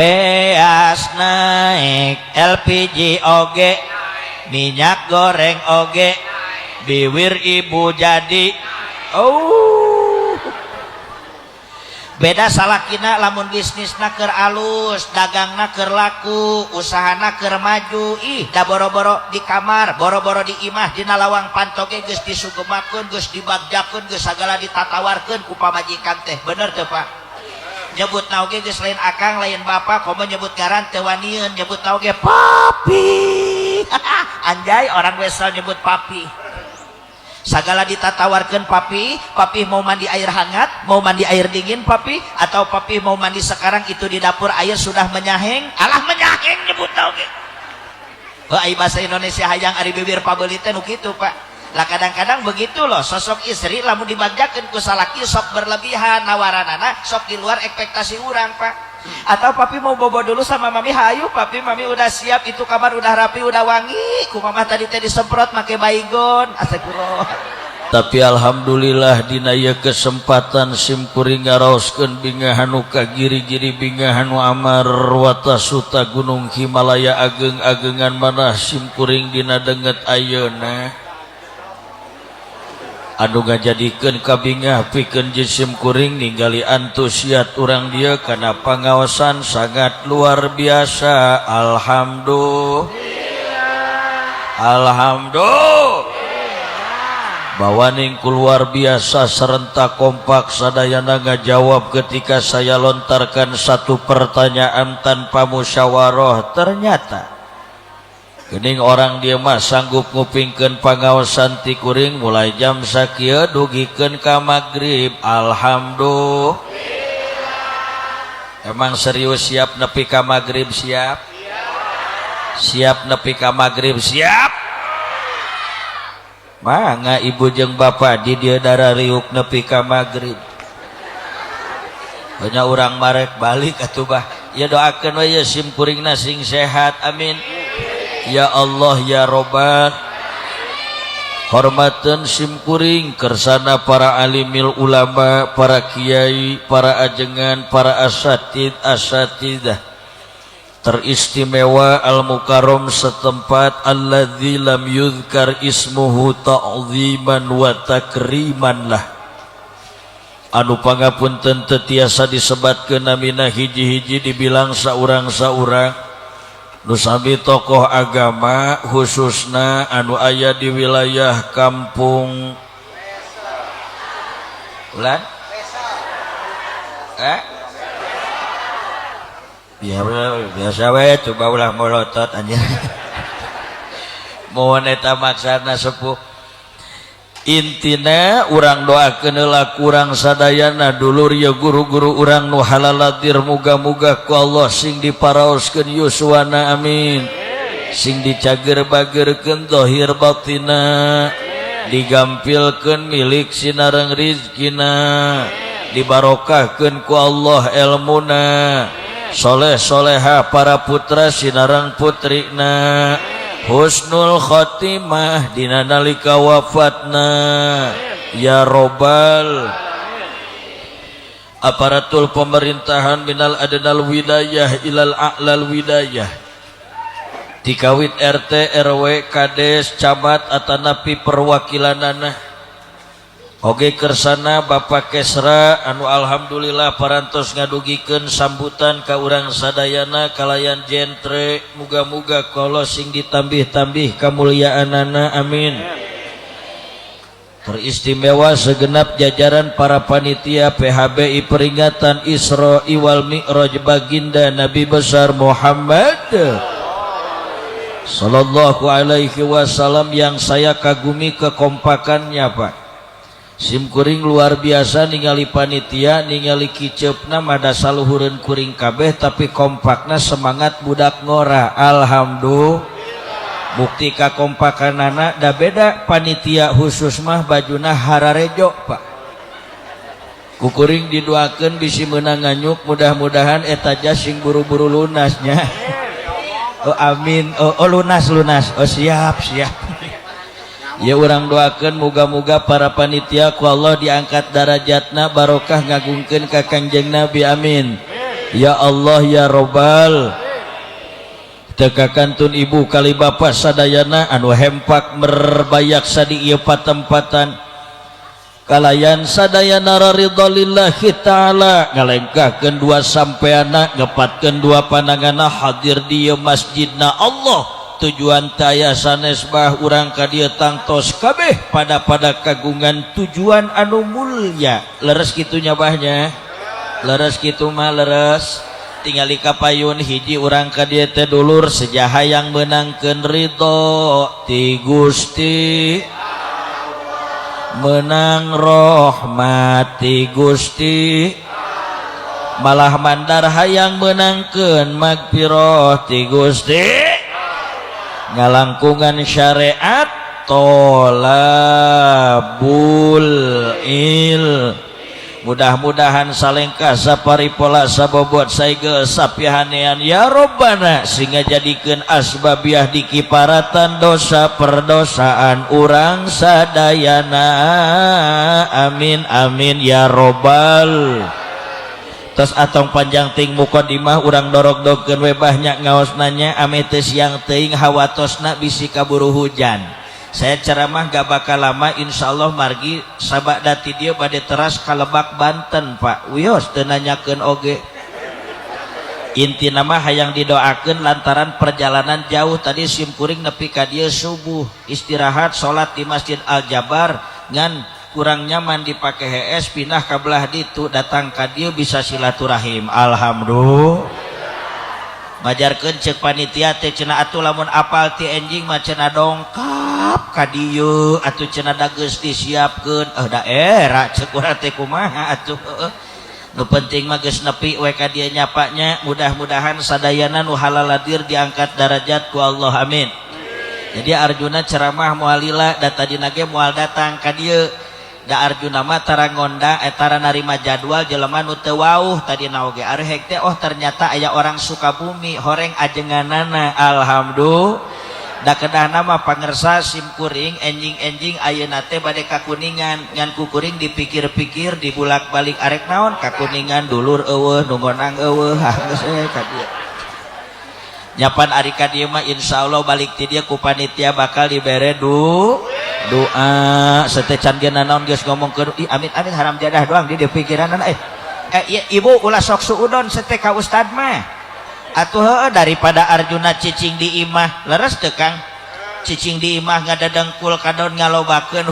beas naik, LPG oge, minyak goreng oge, biwir ibu jadi. Beda salakina lamun bisnisna keur alus, dagangna keur laku, usahana keur maju. Ih, da boro-boro di kamar, boro-boro di imah dina lawang pantoge geus disugemakeun, geus dibagjakeun, geus sagala ditatawarkeun ku pamajikan teh. Bener teu Pak? Nyebut nauge geus lain akang lain bapak, komo nyebut ngaran teu wanieun, nyebut nauge papi. Anjay, orang wesel nyebut papi. Sagala ditatawarkan papi, papi mau mandi air hangat, mau mandi air dingin papi, atau papi mau mandi sekarang itu di dapur air sudah menyaheng, alah menyaheng nyebut tau ge. Ai bahasa Indonesia hayang ari bibir pabeuli teh nu kitu Pak. Lah kadang-kadang begitu loh, sosok istri lamun dibagjakeun ku salaki sok berlebihan nawaranana, sok di luar ekspektasi urang Pak. Atau papi mau bobo dulu sama mami, hayu papi mami udah siap, itu kamar udah rapi udah wangi, ku mama tadi disemprot make baygon. Astagfirullah. Tapi alhamdulillah dina ieu kesempatan simkuring ngaraoskeun bingahan nu kagiri-giri bingahan nu amar watasuta gunung Himalaya ageng-agengan manah simkuring dina deungeut ayeuna anu ngajadikeun kabingah pikeun jisim kuring ningali antusiat urang dia kana pangaosan sangat luar biasa. Alhamdulillah bawaning luar biasa serentak kompak sadayana ngajawab ketika saya lontarkan satu pertanyaan tanpa musyawarah. Ternyata geuning orang dia mah sanggup ngupingkeun pangaosan ti kuring mulai jam sakieu dugikeun ka magrib. Alhamdulillah. Emang serius siap nepi ka magrib? Siap nepi ka magrib? Siap. Mangga ibu jeung bapak di dieu darariuk nepi ka magrib. Banyak orang marek balik atuh bah. Ya doakeun we sim kuringna sing sehat. Amin. Ya Allah ya Robbal. Hormateun simkuring kersana para alimil ulama, para kiai, para ajengan, para asatidah teristimewa al-mukarram setempat alladzi lam yuzkar ismuhu ta'ziman wa takriman lah. Anu pangapunten teu tiasa disebatkeun namina hiji-hiji dibilang saurang-saurang. Nu sami tokoh agama khususna anu aya di wilayah kampung Ulan biasa we coba ulah molotot anjir. Mohon eta maksana sepuh. Intina urang doakeun heula kurang sadayana dulur ya guru-guru urang nu halaladir muga-muga ku Allah sing diparaoskeun yuswana amin. Sing dicager-bagerkeun zahir batina, digampilkeun milik sinareng rizkina, dibarokahkeun ku Allah ilmuna, soleh-soleha para putra sinareng putrina, husnul khotimah dina nalika wafatna ya Robbal. Aparatul pemerintahan minal adnal wilayah ilal a'lal wilayah, dikawit RT RW kades camat atanapi perwakilanana oge kersana Bapak Kesra anu alhamdulillah parantos ngadugikeun sambutan ka urang sadayana kalayan jentre. Muga-muga kalau sing ditambih-tambih kamulyaanana amin. Teristimewa segenap jajaran para panitia PHBI peringatan Isra wal Mi'raj baginda Nabi besar Muhammad sallallahu alaihi wasallam yang saya kagumi kekompakannya Pak. Simkuring luar biasa ningali panitia, ningali kiceupna mada saluhureun kuring kabeh tapi kompakna semangat budak ngora. Alhamdulillah. Bukti kakompakanana da beda panitia khusus mah bajuna hararejo Pak. Kukuring didoakeun bisi meunang nganyuk, mudah-mudahan eta jas sing buru-buru lunasnya. Oh amin. Oh lunas. Oh siap. Ya urang doakeun muga-muga para panitia ku Allah diangkat darajatna barokah ngagungkeun ka Kangjeng Nabi amin. ya Allah ya Robbal. Tekakantun ibu kali bapak sadayana anu hempak merbayak sadi ieu patempatan kalayan sadayana ridho lillahi ta'ala ngalengkahkeun dua sampeana ngepatkeun dua pandanganna hadir di masjidna Allah tujuan taya sanes bah urang ka dieu tangtos kabeh pada kagungan tujuan anu mulya leres kitu nya bahnya leres kitu mah leres tingali kapayun hiji urang ka dieu teh dulur sejaha yang menangkeun ridho ti Gusti menang rahmati Gusti malah mandar hayang menangkeun magfirah ti Gusti ngalangkungan syariat tolabul il mudah-mudahan salengkah saparipola sabobot saige sapihanean ya Robbana sehingga jadikeun asbabiah di kiparatan dosa perdosaan urang sadayana amin amin ya Robbal. Tos atong panjang ting mukodimah urang dorog-dogkeun we banyak ngaos nanya ame teu siang teuing hawatosna bisi kaburu hujan. Saya ceramah gak bakal lama insyaallah margi sabada ti dieu bade teras ka Lebak Banten Pak wios teu nanyakeun oge intina mah hayang didoakeun lantaran perjalanan jauh tadi simkuring nepi ka dieu subuh istirahat salat di Masjid Al Jabar ngan kurang nyaman dipake HS pindah ka belah ditu datang ka dieu bisa silaturahim alhamdulillah majarkeun ceuk panitia teh cenah atuh lamun apal ti enjing mah cenah dongkap ka dieu atuh cenah da geus disiapkeun daerah ceuk urang teh kumaha atuh nu penting mah geus nepi we ka dieu nyapanya mudah-mudahan sadayana nu halal hadir diangkat derajat ku Allah amin. Jadi Arjuna ceramah moal lila da tadina ge moal datang ka dieu da Arjuna mah tara ngondang tara narima jadwal jelema nu teu wauh tadina oge arehek teh oh ternyata aya orang Sukabumi horeng ajenganana alhamdulillah da kedahna mah pangersa simkuring enjing-enjing ayeuna teh bade ka Kuningan ngan ku kuring dipikir-pikir dibulak-balik arek naon ka Kuningan dulur eueuh nu ngonang eueuh geus ka dieu nyapan ari ka dieu mah insyaallah balik ti dieu ku panitia bakal dibere doa setecan geuna naon geus ngomongkeun amin amin haram jadah doang di pikiranna ibu ulah sok suudon sete ka ustad mah atuh heueuh daripada Arjuna cicing di imah leres teu Kang cicing di imah ngadadengkul kadon ngalobakeun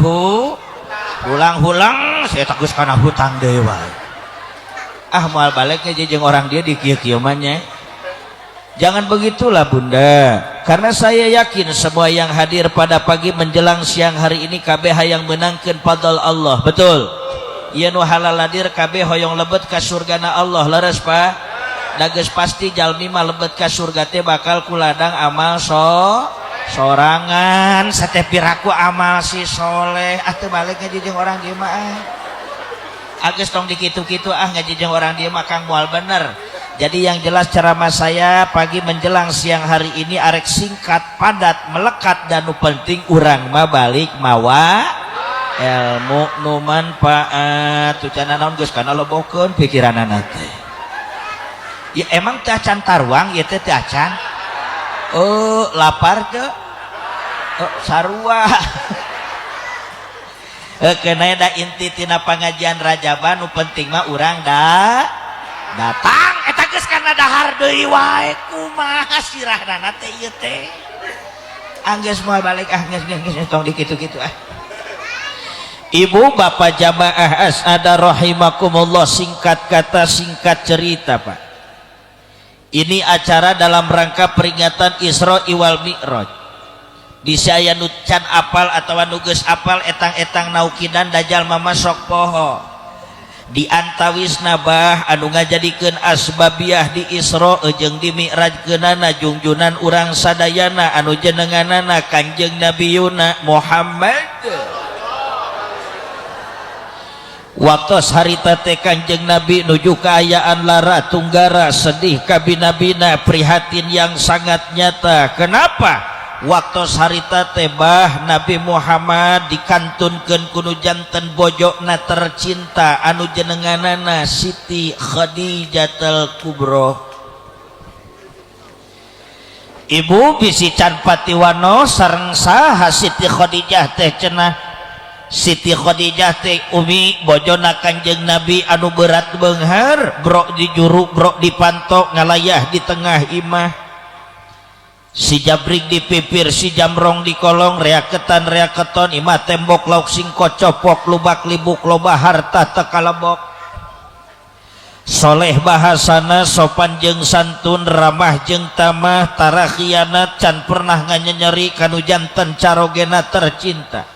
hulang-hulang saya takut kana hutang deui wae moal balik ge jeung orang dia di kieu-kieu mah nya. Jangan begitulah Bunda, karena saya yakin semua yang hadir pada pagi menjelang siang hari ini kabeh hayang menangkeun fadl Allah, betul? Ieu nu halal hadir kabeh hoyong lebet ka surgana Allah, leres Pak? Da geus pasti jalmi mah lebet ka surga teh bakal kuladang amal sorangan, satepiraku amal si soleh, atuh balik ngajijeng orang dieu mah. Geus tong dikitu-kitu ngajijeng orang dieu mah Kang moal bener. Jadi yang jelas ceramah saya pagi menjelang siang hari ini arek singkat, padat, melekat dan nu penting urang mah balik mawa ilmu nu manfaat. Tucana naon geus kana lobokeun pikiranana teh. Ya emang teh acan taruang ieu teh acan. Lapar teu? Sarua. Kena da inti tina pangajian Rajaban nu penting mah urang datang eta geus kana dahar deui wae kumaha sirahna teh ieu teh anggeus moal balik geus tong dikitu-kitu Ibu bapak jamaah as'ada rahimakumullah singkat kata singkat cerita Pak ini acara dalam rangka peringatan Isra wal Mi'raj bisa aya nu can apal atawa nu geus apal etang-etang naukidan dajal mamasok poho di antawisna bah anu ngajadikeun asbabiah di Isra jeung di Mi'rajkeunana junjunan urang sadayana anu jenenganana Kanjeng Nabiyuna Muhammad waktos harita teh Kanjeng Nabi nuju kaayaan lara tunggara sedih kabina-bina prihatin yang sangat nyata kenapa waktu harita tebah Nabi Muhammad dikantunkeun kudu janten bojokna tercinta anu jenenganana Siti Khadijatul Kubra. Ibu bisi can patiwano sareng saha Siti Khadijah teh cenah. Siti Khadijah teh umi bojona Kanjeng Nabi anu berat beunghar, brok di juru brok di pantok ngalayah di tengah imah. Si Jabrik di pipir, si Jamrong di kolong, reaketan reaketon, imah tembok lauk singko copok, lubak libuk loba harta tekalebok. Soleh bahasana sopan jeung santun, ramah jeung tamah, tara khianat, can pernah nganyenyeri kanu janten carogena tercinta.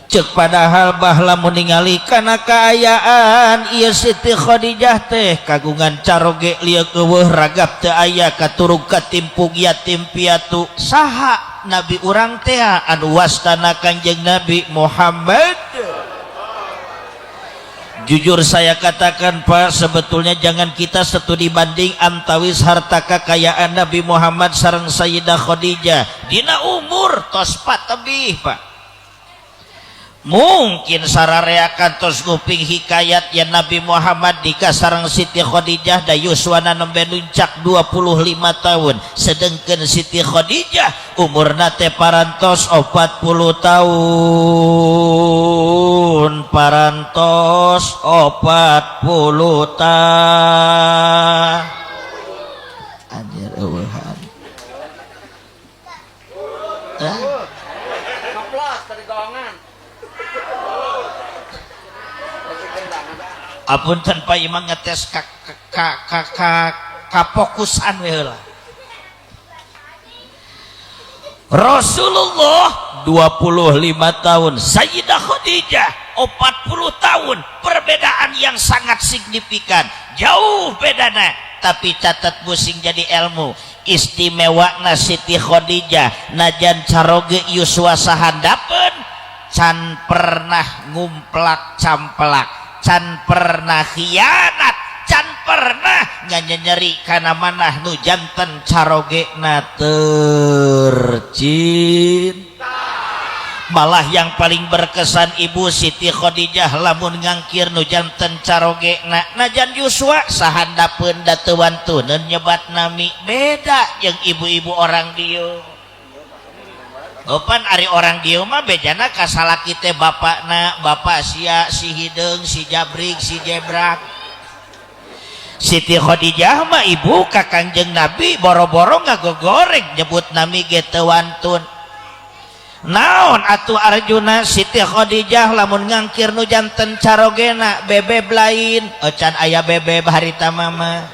Cek padahal bahla meningali kana kaayaan ieu Siti Khadijah teh kagungan caroge lieu eueuh ragap teu aya katurug katimpug yatim piatu. Saha nabi urang teh anu wastana Kanjeng Nabi Muhammad. Jujur saya katakan Pak, sebetulnya jangan kita studi banding antawis harta kekayaan Nabi Muhammad sareng Sayyidah Khadijah dina umur tos patebih Pak. Mungkin sarareakan tos nguping hikayat ya Nabi Muhammad dika sareng Siti Khadijah da yuswana nembe nuncak 25 tahun, sedengkeun Siti Khadijah umurna teh parantos 40 tahun, parantos 40 tahun. Anjir eueuhan. Apun tanpa imang ngetes kafokusan we heula. Rasulullah 25 tahun, Sayyidah Khadijah 40 tahun, perbedaan yang sangat signifikan, jauh bedana. Tapi catat busing jadi ilmu, istimewana Siti Khadijah najan caroge yuswa sahandapeun can pernah ngumplak campelak, can pernah khianat, can pernah nyanyenyeri kana manah nu janten carogena tercinta. Malah yang paling berkesan Ibu Siti Khadijah lamun ngangkir nu janten carogena najan yuswa sahandapeun da teu wantuneun nyebat nami, beda jeung ibu-ibu orang dieu. Opan ari orang dieu mah bejana kasalaki teh bapakna, bapak sia si Hideung, si Jabrik, si Jebrak. Siti Khadijah mah ibu ka Kanjeng Nabi boro-boro ngagogoreng nyebut nami ge teu wantun. Naon atuh Arjuna Siti Khadijah lamun ngangkir nu janten carogena bebeb lain, can aya bebeb harita mama.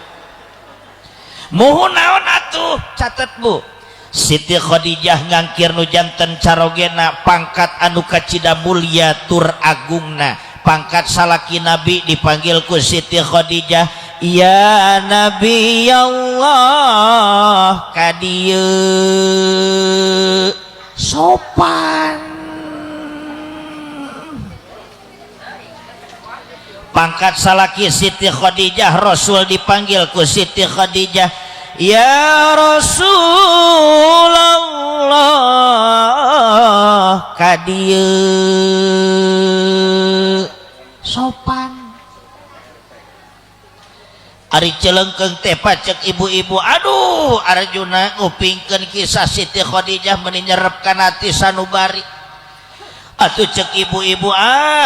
Muhun naon atuh catet Bu. Siti Khadijah ngangkir nu janten carogena pangkat anu kacida mulia tur agungna, pangkat salaki Nabi dipanggil ku Siti Khadijah, ya Nabi Allah kadieu sopan. Pangkat salaki Siti Khadijah, Rasul dipanggil ku Siti Khadijah, ya Rasulullah kadieu sopan. Ari Cileungkeung teh pacek ibu-ibu, aduh Arjuna ngupingkeun kisah Siti Khadijah meuni nyerepkan hati sanubari. Atuh cek ibu-ibu,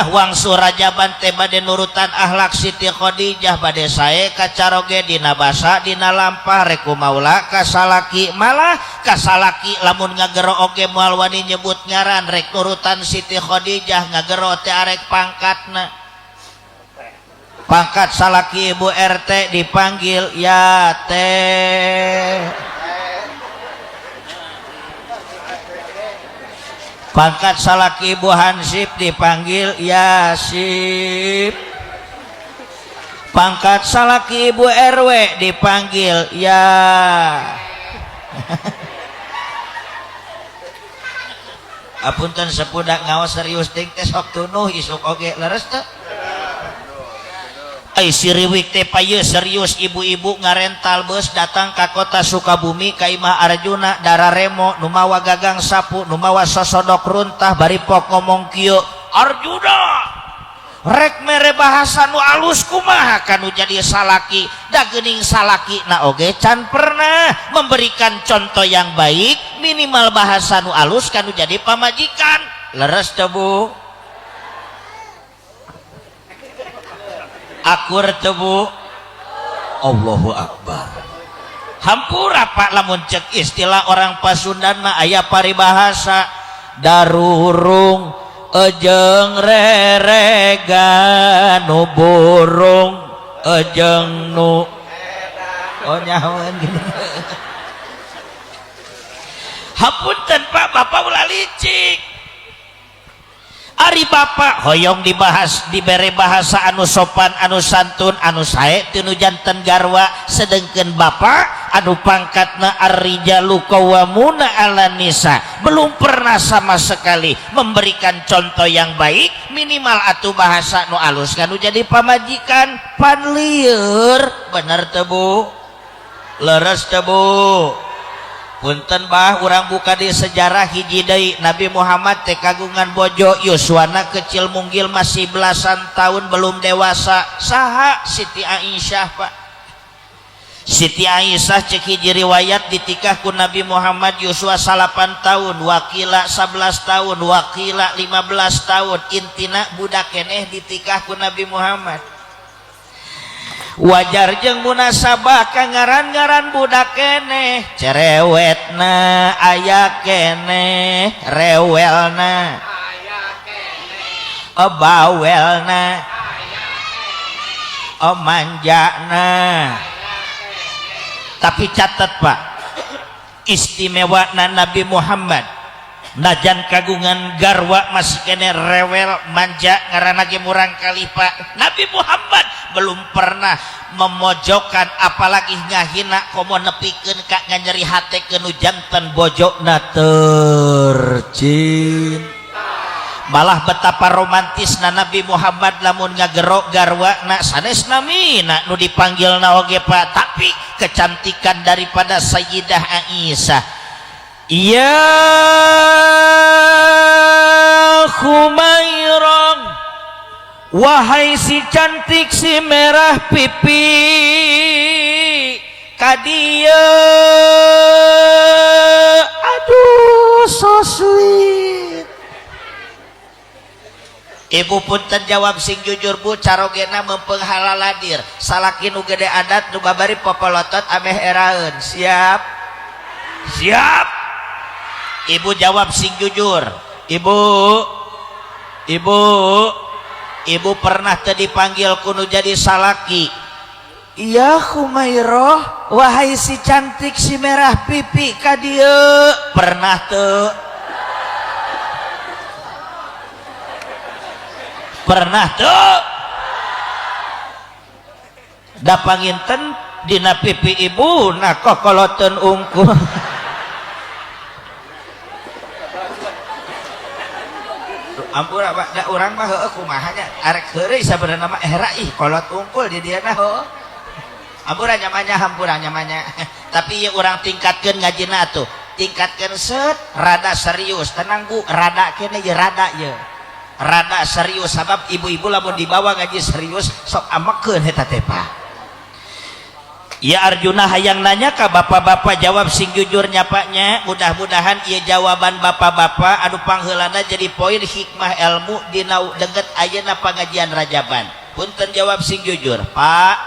wangsul rajaban teh bade nurutan akhlak Siti Khadijah, bade sae kacaroge dina basa dina lampah rek kumaula kasalaki, malah kasalaki lamun ngagero oge moal wani nyebut ngaran rek nurutan Siti Khadijah, ngagero teh arek pangkatna. Pangkat salaki ibu RT dipanggil ya teh. Pangkat salaki ibu Hansip dipanggil ya Sip. Pangkat salaki ibu RW dipanggil ya. Apunten sepudak ngawas serius ting teh sok tunuh isuk oge leres teh. Ai siriwik teh payeus serius ibu-ibu ngarental bus datang ka kota Sukabumi ka Imah Arjuna Dararemo nu mawa gagang sapu nu mawa sosodok runtah bari pok ngomong kieu Arjuna rek mere bahasa nu alus kumaha kanu jadi salaki da geuning salaki na oge can pernah memberikan contoh yang baik minimal bahasa nu alus kanu jadi pamajikan leres teu Bu akur teu Bu Allahu Akbar hampura Pak lamun cek istilah orang Pasundan mah aya paribahasa darurung ejeng rerega nu burung ejeng nu oh nyahoan gini hapunten Pak Bapak ulah licik ari Bapak hoyong dibahas dibere bahasa anu sopan anu santun anu sae teu nu janten garwa sedengkeun Bapak anu pangkatna ar-rijalu qawwamuna 'alan nisa belum pernah sama sekali memberikan contoh yang baik minimal atuh bahasa nu alus kanu jadi pamajikan pan lieur bener teu Bu leres teu Bu punten bah urang buka di sejarah hiji deui Nabi Muhammad teh kagungan bojo yuswana kecil munggil masih belasan tahun belum dewasa saha Siti Aisyah Pak Siti Aisyah cek hiji riwayat ditikah ku Nabi Muhammad yuswa 8 tahun wakila 11 tahun wakila 15 tahun intina budak keneh ditikah ku Nabi Muhammad wajar jeung munasabah kangaran-ngaran budak keneh cerewetna aya keneh rewelna bawelna manjana tapi catat Pak istimewa Nabi Muhammad najan kagungan garwa masih kene rewel manja ngaranna ge murang kali Pak Nabi Muhammad belum pernah memojokkan apalagi ngahina komo nepikeun ka nganyeri hate keun janten bojona tercinta malah betapa romantisna Nabi Muhammad lamun ngagerok garwana sanesna mina nu dipanggilna oge Pak tapi kecantikan daripada Sayyidah Aisyah ya Khumairah wahai si cantik si merah pipi kadia aduh so sweet Ibu punten jawab sing jujur Bu carogena mempeng halaladir salaki nu gede adat nu babari popolotot ameh eraeun siap siap Ibu jawab sing jujur Ibu pernah teu dipanggil kudu jadi salaki iya Khumairah wahai si cantik si merah pipi ka dieu pernah teu pernah tuh da panginten dina pipi ibu nah kokoloteun ungkul ampun Pak da urang mah heueuh kumaha nya arek heureuy sabenerna mah era ih kolot ungkul di dieu nah heueuh ampura nyamanya tapi ieu urang tingkatkeun ngajina atuh tingkatkeun set rada serius tenang Bu rada kene ye rada ye rada serius sabab ibu-ibu lamun dibawa ngaji serius sok amekeun eta teh Pak ya Arjuna hayang nanya ka bapak-bapak jawab sing jujur nyapanya mudah-mudahan ieu jawaban bapak-bapak anu pangheulana jadi poin hikmah ilmu dina deget ayeuna pangajian Rajaban punten jawab sing jujur Pak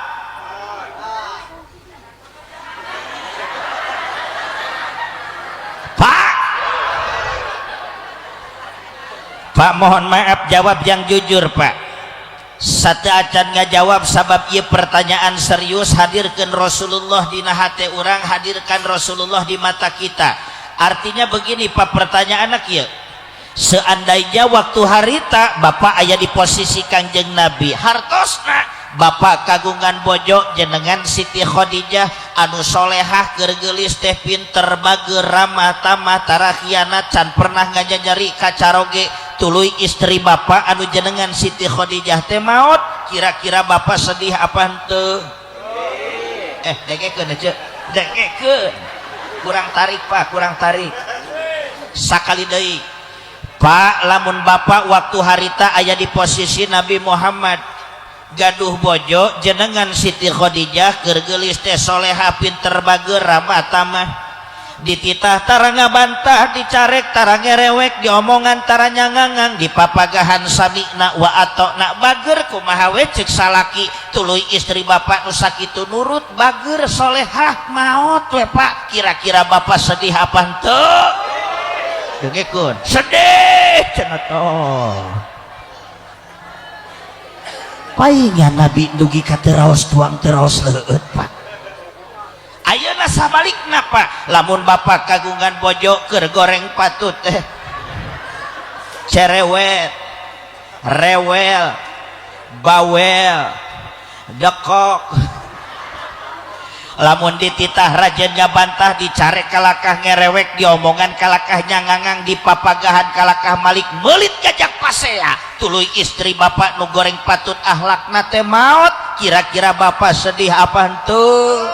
Pak mohon maaf jawab yang jujur Pak satu acan ngajawab sabab ieu pertanyaan serius hadirkan Rasulullah dina hate urang hadirkan Rasulullah di mata kita artinya begini Pak pertanyaan ieu seandainya waktu harita Bapak aya di posisi Kangjeng Nabi hartosna Bapak kagungan bojo jenengan Siti Khadijah anu solehah keur geulis teh pinter bager ramah tamah tara khianat can pernah ngajajari kacaroge tuluy istri Bapak anu jenengan Siti Khadijah teh maot kira-kira bapak sedih apa henteu dengekeun aja dengekeun kurang tarik pak kurang tarik sakali deui pak lamun bapak waktu harita aya di posisi Nabi Muhammad gaduh bojo jenengan Siti Khadijah keur geulis teh soleha pinter bager ramata mah dititah taranga bantah dicarek taranga rewek diomongan taranya ngangang dipapagahan samikna wa atokna bager kumaha we ceuk salaki tuluy istri bapak nu sakitu nurut bager solehah maot we pak kira-kira bapak sedih apa henteu dengekeun sedih cenah toh paingnya Nabi dugi ka teu raos tuang teu raos leueut pak ayeuna sabalikna pak lamun bapak kagungan bojo keur goreng patut cerewet rewel bawel dekok lamun dititah rajanya bantah dicarek kalakah ngerewek diomongan kalakahnya ngangang dipapagahan kalakah malik melit gajak pasea tuluy istri bapak nu goreng patut ahlakna teh maot kira-kira bapak sedih apa henteu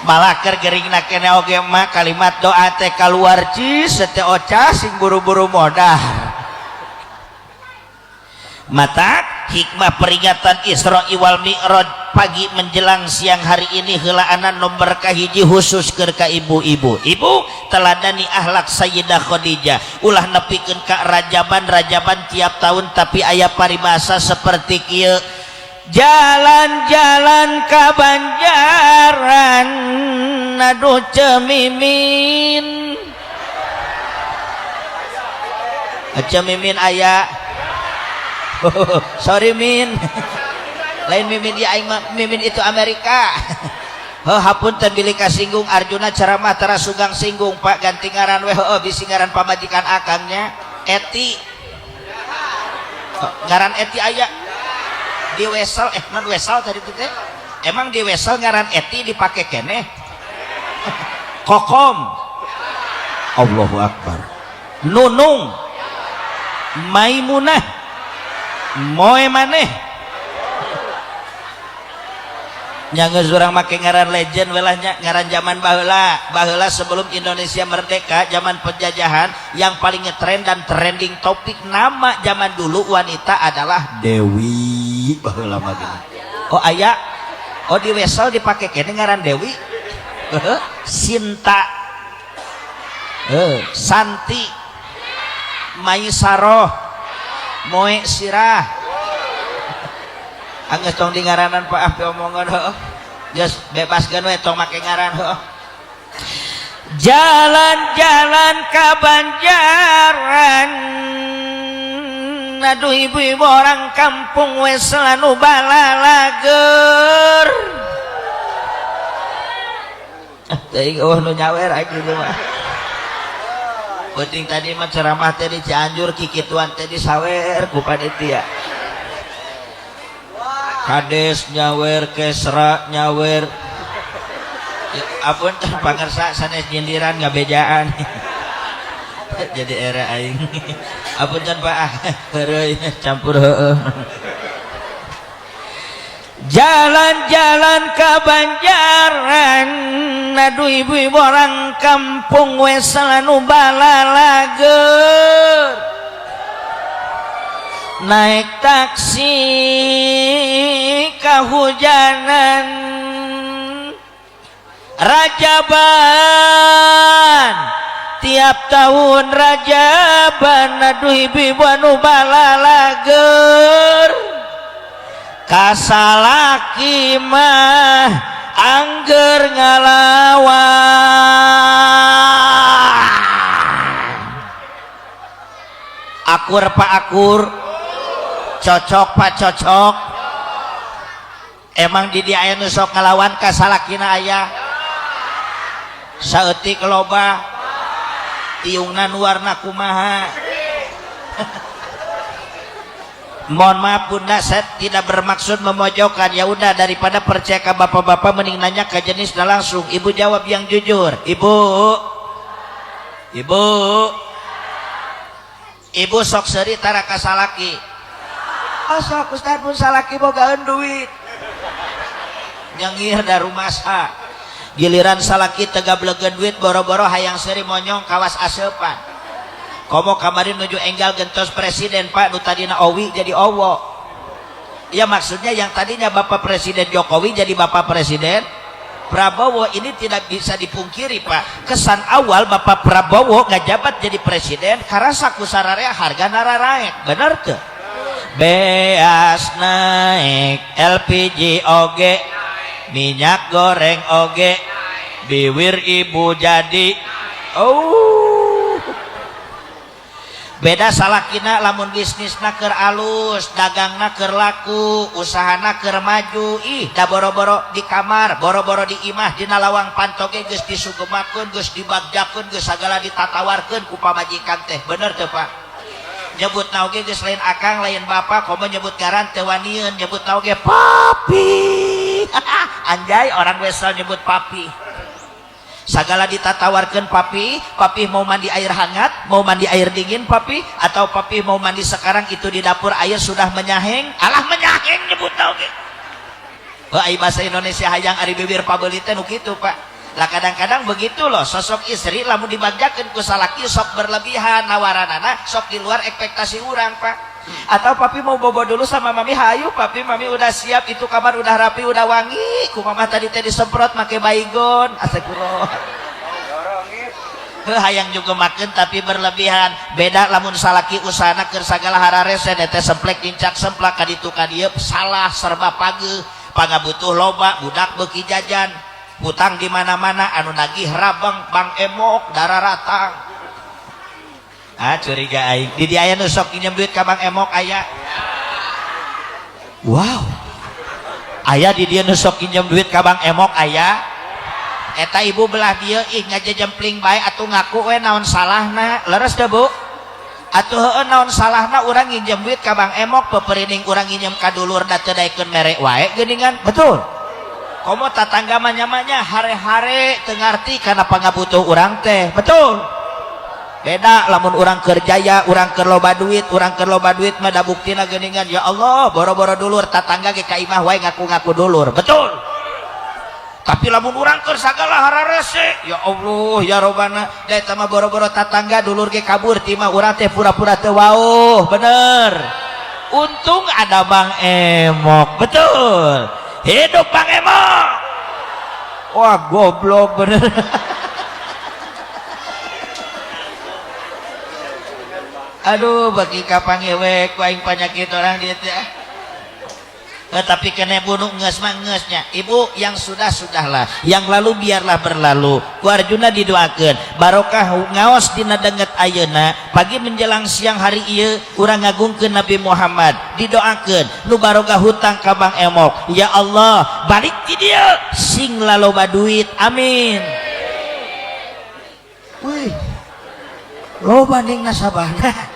malah keur geuringna kene oge mah kalimat doa teh kaluar cis teh ocah sing buru-buru modah mata hikmah peringatan Isra wal Mi'raj pagi menjelang siang hari ini heulaanan nomor kahiji khusus keur ka ibu-ibu ibu teladani akhlak Sayyidah Khadijah ulah nepikeun ka rajaban tiap tahun tapi aya paribasa seperti kieu jalan-jalan ka Banjaran aduh cemimin cemimin aya sorry min lain mimin dia aing mimin itu Amerika hapunten bilih kasinggung Arjuna ceramah tara sugang singgung pak ganti ngaran we bisi ngaran pamajikan akangnya Eti ngaran Eti aya di Wesel non Wesel tadi itu teh emang di Wesel ngaran Eti dipake keneh Kokom Allahu Akbar Nunung Maimunah moe maneh nyanggeus urang make ngaran legend welahnya ngaran zaman baheula sebelum Indonesia merdeka zaman penjajahan yang paling ngetren dan trending topik nama zaman dulu wanita adalah Dewi baheula mah gini oh aya oh di Wesel dipake kene ngaran Dewi Sinta Santi Maisaroh Moe Sirah anggeus tong di ngaranan Pak Api omongan geus bebaskeun we tong make ngaran jalan-jalan ka Banjaran aduh ibu-ibu orang kampung we selalu balalager teuing nu nyawer aing kitu mah penting tadi mah ceramah teh di Cianjur kikituan teh di sawer ku panitia kades nyawer kesra nyawer ya, apun pangersa sanes nyindiran ngabejaan jadi era aing apun can Pak heureui campur heueuh jalan-jalan ke Banjaran aduh ibu-ibu orang kampung we selalu balalager naik taksi kahujanan Rajaban tiap tahun Rajaban aduh ibu-ibu anu balalager kasalaki mah angger ngalawan akur pak akur cocok pak cocok emang di dia aya nu sok ngalawan kasalakina aya saeutik loba tiungna warna kumaha mohon maaf bunda saya tidak bermaksud memojokkan ya udah daripada percaya ke bapak-bapak mending nanya ke jenisnya langsung ibu jawab yang jujur ibu ibu sok seuri tara ka salaki. Oh sok Ustaz pun salaki bogaan duit. Nyengir da rumah sa. Giliran salaki tega blegeun duit boro-boro hayang seuri monyong kawas aseupan. Komo kamarin nuju enggal gentos presiden Pak nu tadina Owi jadi Owo. Ya maksudnya yang tadinya Bapak Presiden Jokowi jadi Bapak Presiden Prabowo. Ini tidak bisa dipungkiri Pak. Kesan awal Bapak Prabowo ngajabat jadi presiden karena sakusararea harga nararaek. Bener tuh? Beas naik, LPG oge, minyak goreng oge, biwir ibu jadi. Beda salakina lamun bisnisna keur alus, dagangna keur laku, usahana keur maju. Da boro-boro di kamar, boro-boro di imah dina lawang pantoge geus disugemakeun, geus dibagjakeun, geus sagala ditatawarkeun ku pamajikan teh. Bener teu Pak? Nyebut naoge geus lain akang lain bapak, komo nyebut ngaran teu wanieun, nyebut naoge papi. Anjay orang wesel nyebut papi. Sagala ditatawarkan papi mau mandi air hangat, mau mandi air dingin papi, atau papi mau mandi sekarang itu di dapur air sudah menyaheng. Alah menyaheng nyebut tau ge. Ai bahasa Indonesia hayang ari bibir pabeuli teh nu kitu Pak. Lah kadang-kadang begitu loh sosok istri lamun dibagjakeun ku salaki sok berlebihan nawaranana, sok di luar ekspektasi urang Pak. Atau papi mau bobo dulu sama mami, hayu papi mami udah siap, itu kamar udah rapi udah wangi, ku mama tadi teh disemprot make baygon. Astagfirullah. Hayang juga makan tapi berlebihan. Beda lamun salaki usahana keur sagala hararese teh semplek dincak semplak ka ditu ka dieu, salah serba pageuh, pangabutuh loba, budak beuki jajan, hutang di mana-mana, anu nagih rabeng, bang emok, darah ratang. Curiga aing. Di aya nu sok pinjem duit ka Bang Emok aya. Wow. Aya di dieu nu sok pinjem duit ka Bang Emok aya. Eta ibu belah dieu ih ngajejempling bae atuh ngaku we naon salahna. Leres teh Bu? Atuh heueuh naon salahna urang nginjem duit ka Bang Emok, peperining urang nginjem ka dulur da teu daekeun mere wae geuningan. Betul. Komo tatangga mah nyamanya hare-hare teu ngarti kana pangabutuh urang teh. Betul. Beda lamun orang kerjaya, orang keur loba duit mah da buktina geuningan ya Allah boro-boro dulur tatangga ge ka imah wae ngaku-ngaku dulur. Betul. Tapi lamun urang keur sagala hararese ya Allah ya Robbana da eta mah boro-boro tatangga dulur ge kabur ti mah urang teh pura-pura teu wauh. Bener. Untung ada Bang Emok. Betul. Hidup Bang Emok. Wah goblok bener. Aduh bagi kapang ewek ku aing penyakit orang dia teh. Tapi kena bunuh ngeus mah ngeusnya. Ibu yang sudah-sudahlah, yang lalu biarlah berlalu. Ku Arjuna didoakeun barokah ngaos dina denget ayeuna, pagi menjelang siang hari ieu urang ngagungkeun Nabi Muhammad, didoakeun nu barokah hutang ka Bang Emok. Ya Allah, balik ti dieu sing laloba duit. Amin. Wih. Loba ning nasabahna.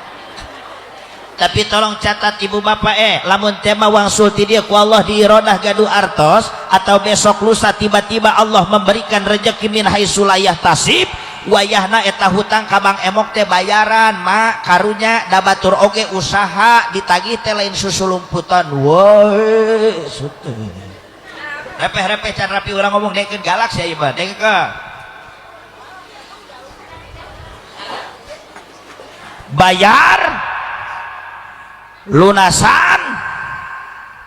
Tapi tolong catat ibu bapak lamun tema wangsul ti dieu ku Allah diirodah gaduh artos atau besok lusa tiba-tiba Allah memberikan rezeki min haitsu la yahtasib, wayahna eta hutang ka Bang Emok teh bayaran mak karunya da batur oge usaha ditagih teh lain susulumputan. Woi sute. Repeh-repeh can rapi urang ngomong dengkeun galak sia ieu mah dengkeun. Bayar lunasan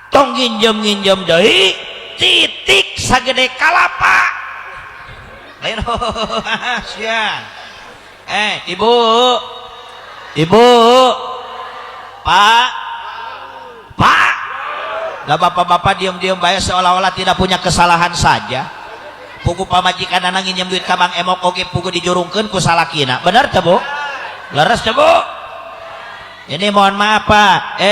tong nginjem deui titik sagede kalapa lain sia. Ibu Pak lah bapak-bapak diam-diam bae seolah-olah tidak punya kesalahan saja. Pugu pamajikan anak nginjem duit ka Bang Emok oge pugu dijurungkeun ku salakina. Bener teu Bu? Leres teu Bu? Ini mohon maaf Pak,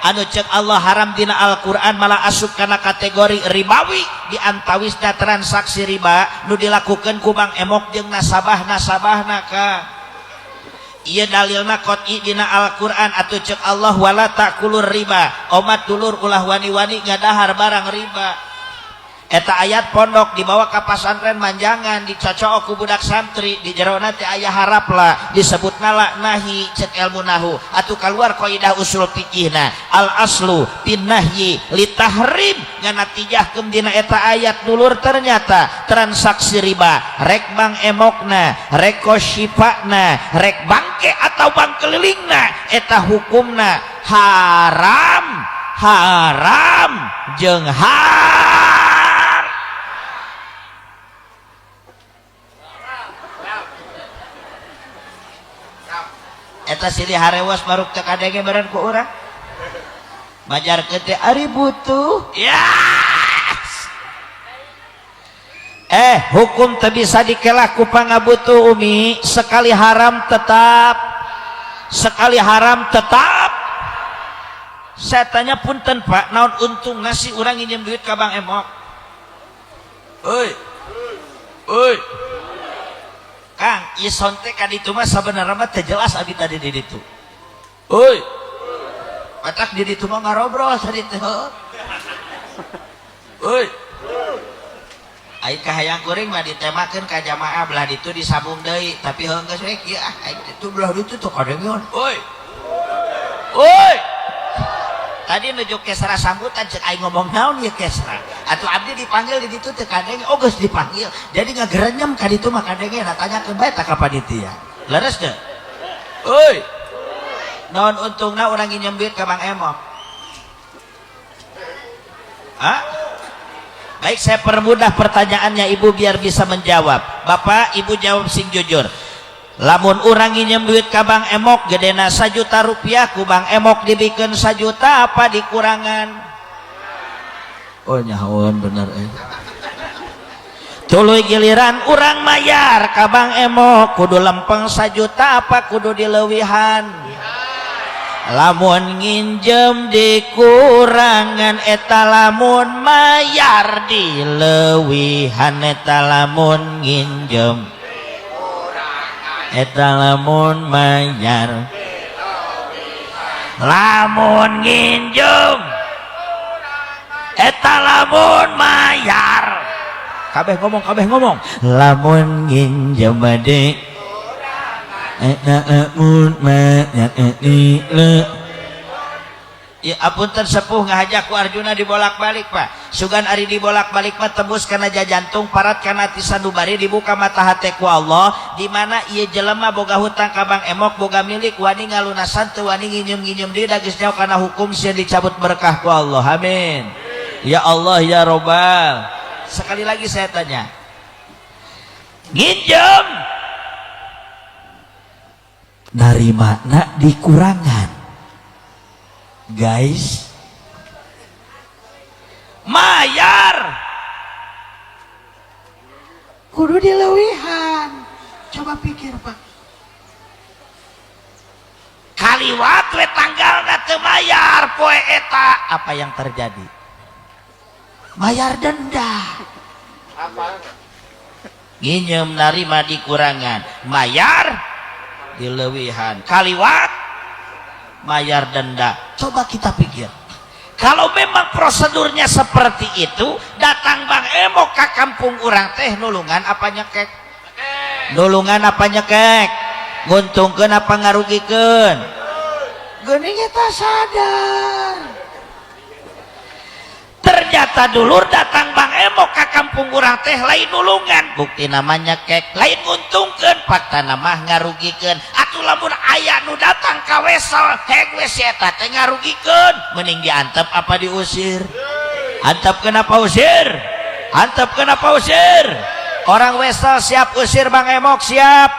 anu cek Allah haram dina Al-Quran malah asup kana kategori ribawi di antawisna transaksi riba nu dilakukan ku Bang Emok jeung nasabah-nasabahna ka. Ieu dalilna qot'i dina Al-Quran atuh cek Allah wala takulur riba. Omat dulur ulah wani-wani ngadahar barang riba. Eta ayat pondok dibawa ke pasantren manjangan dicocok ku budak santri di jerona teh aya harap lah disebut nala nahi cek ilmu nahu atuh keluar kaidah usul fikihna al aslu bin nahyi litahrim nganatijahkeun dina eta ayat dulur ternyata transaksi riba rek bang emokna rek kosyifana rek bangke atau bang kelilingna eta hukumna haram jeung eta silih harewas maruk teu kadenge beureun ku urang bajar teh ari butuh yes. Hukum teu bisa dikelah ku pangabutuh umi sekali haram tetap saya tanya punten Pak naon untung ngasih urang nginjem duit ka Bang Emok euy Kang, ison teh ka ditu mah sabenerna mah teu jelas abi tadi di ditu. Euy. Matak di ditu mah ngarobrol tadi teh. Euy. Ai kahayang kuring mah ditemakeun ka jamaah belah ditu disambung deui, tapi heuh geus we kieu ai ditu belah ditu tuh kadengeun. Euy. Tadi nuju kesra sambutan cek aing ngomong naon ieu kesra. Atuh abdi dipanggil di ditu teu kadenge, oh geus dipanggil. Jadi ngagerenyem ka ditu mah kadenge tanyakeun bae ta ka panitia. Leres teu? Euy. Naon untungna urang nginjem duit ka Bang Emok? Hah? Baik, saya permudah pertanyaannya Ibu biar bisa menjawab. Bapak, Ibu jawab sing jujur. Lamun urang nginjem duit ka Bang Emok gedena 1 juta rupiah ku Bang Emok dibikeun 1 juta apa dikurangan? Oh nyahoon bener Tuluy giliran urang mayar ka Bang Emok kudu lempeng 1 juta apa kudu dileuwihan? Lamun nginjem dikurangan eta lamun mayar dileuwihan eta lamun nginjem eta lamun mayar lamun nginjem eta lamun mayar kabeh ngomong lamun nginjem bade eta lamun mayar ya apunten sepuh ngahajak ku Arjuna dibolak-balik Pak sugan ari dibolak-balik mah tembus kana jajantung parat kana ti sanubari dibuka mata hate ku Allah di mana ieu jelema boga hutang ka Bang Emok boga milik wani ngalunasan teu wani nginjem-nginjem deui da geus nyaho kana hukum sieun dicabut berkah ku Allah amin ya Allah ya Robbal sekali lagi saya tanya nginjem narimana dikurangan guys mayar kudu dileuwihan coba pikir Pak kaliwat we tanggalna teu mayar poe eta apa yang terjadi mayar denda apa nginjem narima dikurangan mayar dileuwihan kaliwat mayar denda. Coba kita pikir kalau memang prosedurnya seperti itu datang Bang Emok ke kampung urang teh nulungan apa nyekek nguntungkeun apa ngarugikeun geuning eta sadar ternyata dulur datang Bang Emok ke kampung urang teh lain nulungan bukti namanya kek lain nguntungkeun fakta nama ngarugikeun atuh lamun aya nu datang ka wesel heg wes eta teh ngarugikeun mending diantep apa diusir antep kenapa usir orang wesel siap usir Bang Emok siap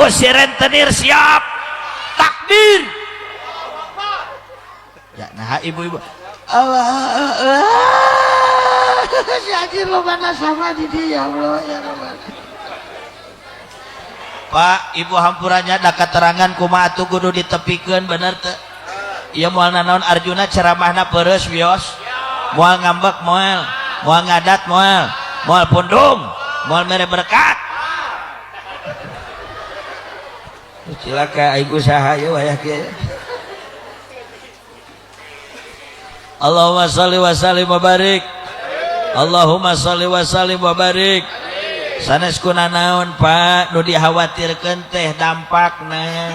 usir rentenir siap takbir ya nah ibu-ibu si Haji lo mana sama di dia Allah ya Allah. Pak ibu hampurannya ada keterangan kumaha atuh kudu ditepikeun bener teu ieu moal nanaon Arjuna ceramahna peureus wios moal ngambek moal ngadat moal pundung moal mere berkat cilaka aing usaha ye wayah kieu Allahumma shalli wa sallim wa barik Allahumma sholli wa sallim wa barik. Sanes kunanaon Pak nu dikhawatirkeun teh dampakna.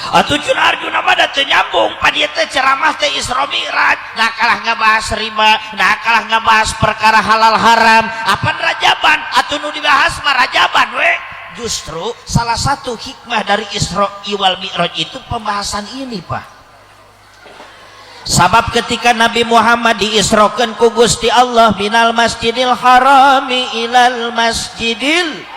Atuh Cun Arjuna mah da teu nyambung pa dieu teh ceramah teh Isra Mi'raj, nah kalah ngabahas riba, nah kalah ngabahas perkara halal haram, apan rajaban, atuh nu dibahas mah rajaban we. Justru salah satu hikmah dari Isra wal Mi'raj itu pembahasan ini Pak. Sabab ketika Nabi Muhammad diisrokeun ku Gusti Allah minal masjidil harami ilal masjidil,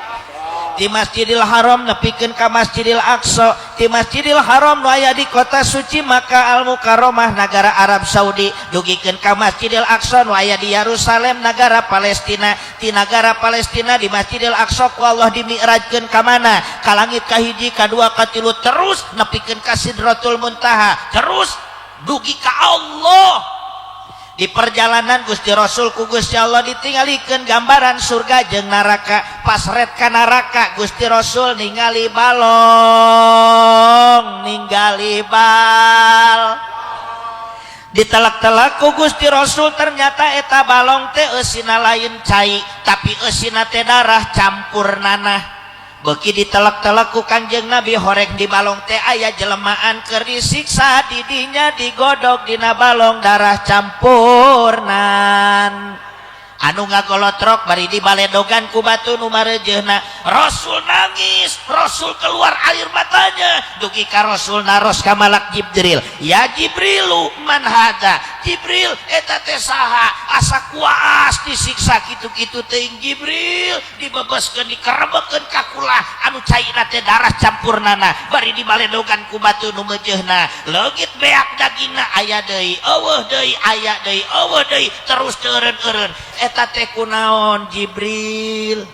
di Masjidil Haram nepikeun ka Masjidil Aqsa, di Masjidil Haram nu aya di kota suci Makkah Al-Mukarramah negara Arab Saudi, dugikeun ka Masjidil Aqsa nu aya di Yerusalem negara Palestina, di negara Palestina di Masjidil Aqsa ku Allah dimi'rajkeun ka mana? Ka langit kahiji, kadua, katilu, terus nepikeun ka Sidratul Muntaha, terus dugi ka Allah. Di perjalanan Gusti Rasul ku Gusti Allah ditinggalikeun gambaran surga jeung neraka. Pas red ka neraka Gusti Rasul ningali balong, ningali bal. Ditelak-telak ku Gusti Rasul ternyata eta balong teh eusina lain cai, tapi eusina teh darah campur nanah. Beuki ditelak-telak ku Kangjeng Nabi horeg di balong teh aya jelemaan keur disiksa di dinya digodog dina balong darah campurnan. Anu ngagolotrok bari dibaledogan ku batu nu marejeuna. Rasul nangis, Rasul keluar air matanya. Dugi ka Rasul naros ka malak Jibril. Ya Jibrilu man hada? Jibril eta teh saha? Asa kuaas disiksa kitu-kitu teuing Jibril, dibebeskeun dikerebekeun ka kulah anu cairna teh darah campurnana. Bari dibaledogan ku batu nu meujeuna. Leungit beak dagingna aya deui, eueuh deui, aya deui, eueuh deui, terus teureun-eureun. Eta teh kunaon Jibril?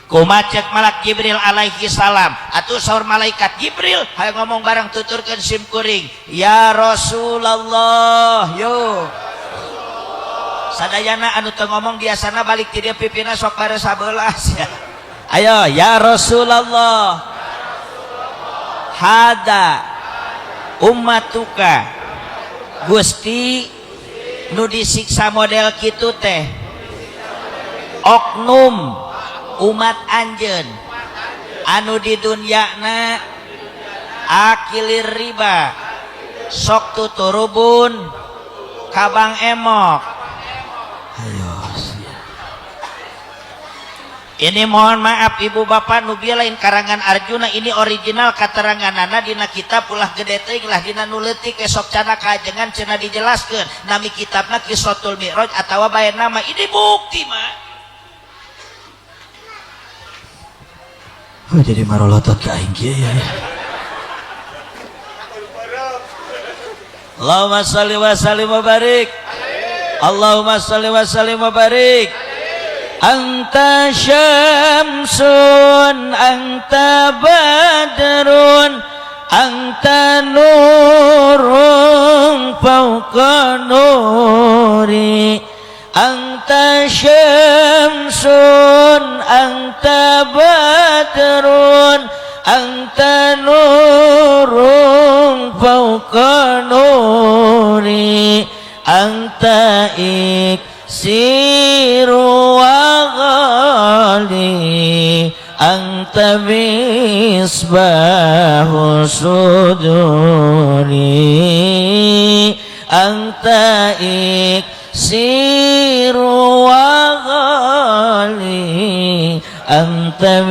Kumacek malak Jibril alaihi salam. Atuh saur malaikat Jibril hayang ngomong bareng tuturkeun sim kuring. Ya Rasulullah, yo. Sadayana anu teu ngomong biasana balik ti dieu pipina sok bare sabelas ya. Ayo ya Rasulullah. Hada ummatuka. Gusti nu disiksa model kitu teh oknum umat anjeun anu di dunyana akilir riba sok tuturubun kabang emok. Ayo ini mohon maaf ibu bapak nubi lain karangan Arjuna, ini original kateranganana dina kitab ulah gede teuing lah dina nu leutik esok cana kajengan cenah dijelaskeun nami kitabna Qissatul Mi'raj atawa bae nama ini bukti mah. Oh, jadi marolotot ka aing kieu ya. Allahumma shalli wa sallim wa barik. Allahumma shalli wa sallim wa barik. Anta syamsun anta badrun anta nurun fawqa nuri anta syamsun anta badrun anta nurun fawqa nuri anta iksiru wa ghali anta misbahu suduri anta iksiru wa ghali anta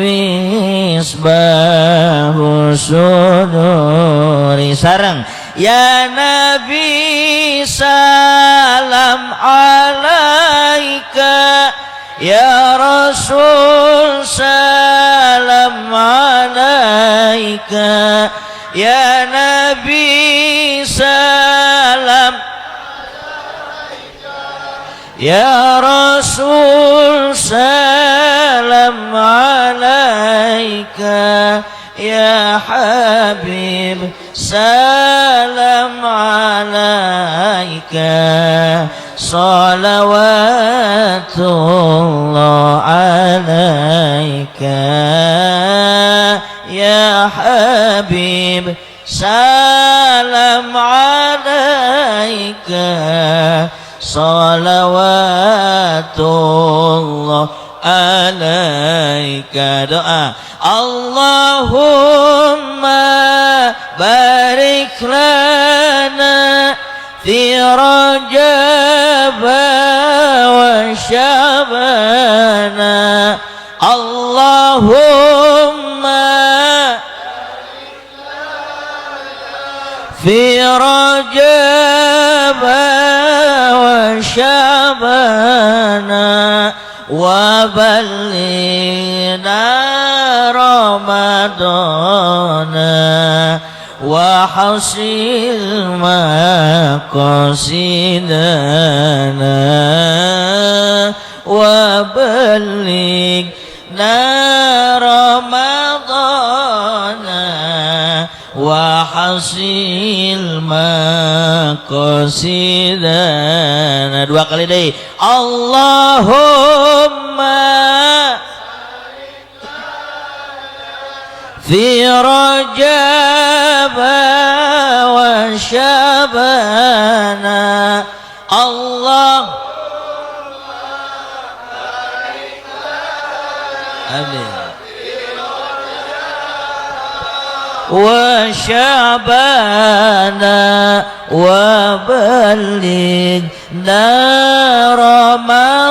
misbahu suduri. Sareng ya Nabi salam alaika, ya Rasul salam alaika, ya Nabi salam, ya Rasul salam alaika, ya Habib salam alaika, salawatullah alaika, ya Habib salam alaika, salawatullah alaika. Doa Allahumma barik lana fi Rajab wa Sya'bana. Allahumma fi Rajab wa Sya'bana wa ballighna Ramadana wa hasil maqasidana wa ballighna Ramadana wa hasil maqasidana. Dua kali deh. Allahumma fi Rajab wa Sya'bana. Allah amin wa Sya'bana wa ballighna Ramadana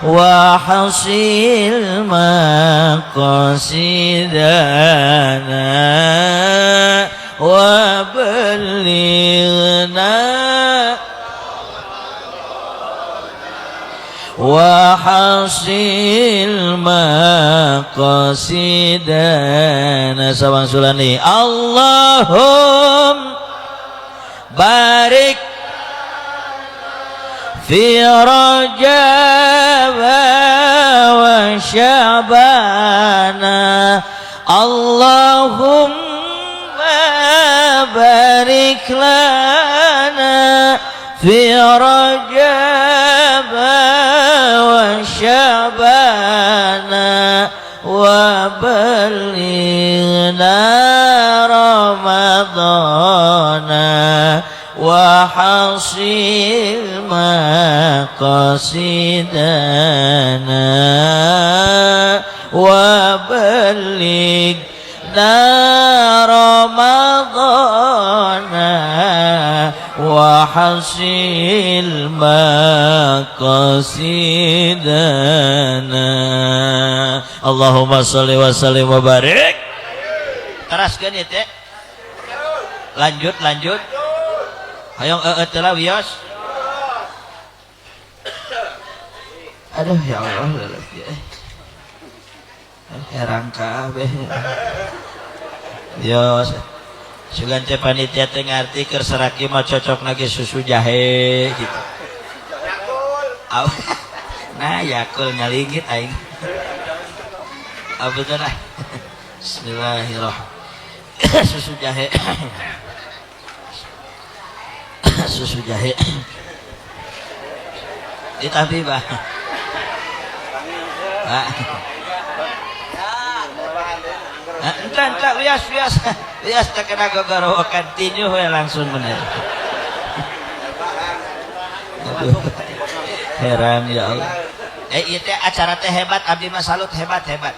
wa hasil maqasidana wa ballighna wa hasil maqasidana. Sawang sulani Allahum barik fi Rajab wa Sya'bana. Allahumma barik lana fi Rajab wa Sya'bana wa ballighna Ramadana wa hasil maqasidana wa ballighna Ramadana wa hasil maqasidana. Allahumma sholli wa sallim wa barik. Teraskeun ieu teh. Lanjut. Hayong telah wios. Aduh ya Allah, herang kabeh. Wios. Sugan teh panitia teh ngarti keur saraki mah cocok lagi susu jahe gitu. Nah, Yakul nyalinggit aing. Betul lah. Bismillahirrahmanirrahim. Susu jahe. Susu jahe. Ditapi bah. Entah wias tak kena gogorokan tinju langsung bener. Heran ya Allah. Ieu teh acara teh hebat, abdi mah salut hebat.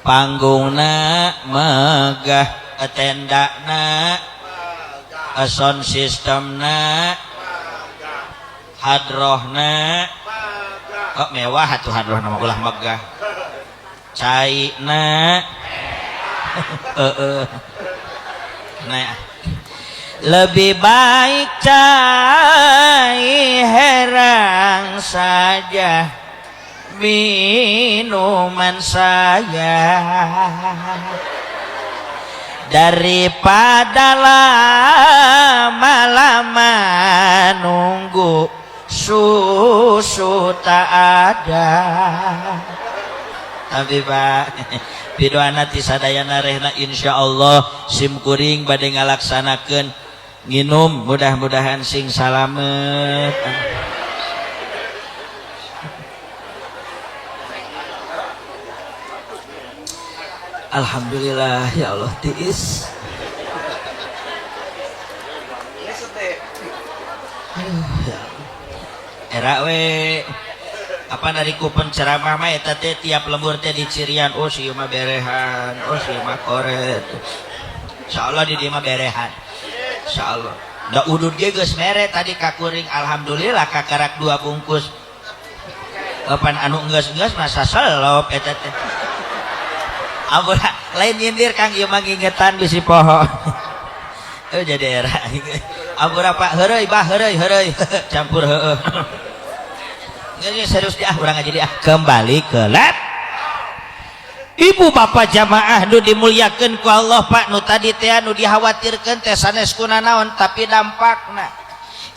Panggungna megah, tendana, sound systemna, hadrohna, kok mewah atuh hadrohna mah ulah megah. Caina, nah, lebih baik cai herang saja minuman saya daripada lama-lama nunggu susu tak ada. Tapi Pak pidoana ti sadayana rehna insyaallah sim kuring bade ngalaksanakeun nginum mudah-mudahan sing salamet. Alhamdulillah ya Allah tiis. era we apa dari ku penceramah mah eta teh tiap lembur teh dicirian oh si mah berehan oh si mah koret insyaallah di dieu mah berehan insyaallah da udud ge geus mere tadi kakuring alhamdulillah kakarak 2 bungkus pan anu geus-geus masa selop eta teh ampun lain nyindir Kang ieu mah ngingetan bisi poho jadi era ampun Pak heureuy bah heureuy campur heueuh ini serius dia urang aja dia kembali ke lab ibu bapak jamaah nu dimuliakeun ku Allah Pak nu tadi teh nu dikhawatirkeun teh sanes kunaon tapi dampakna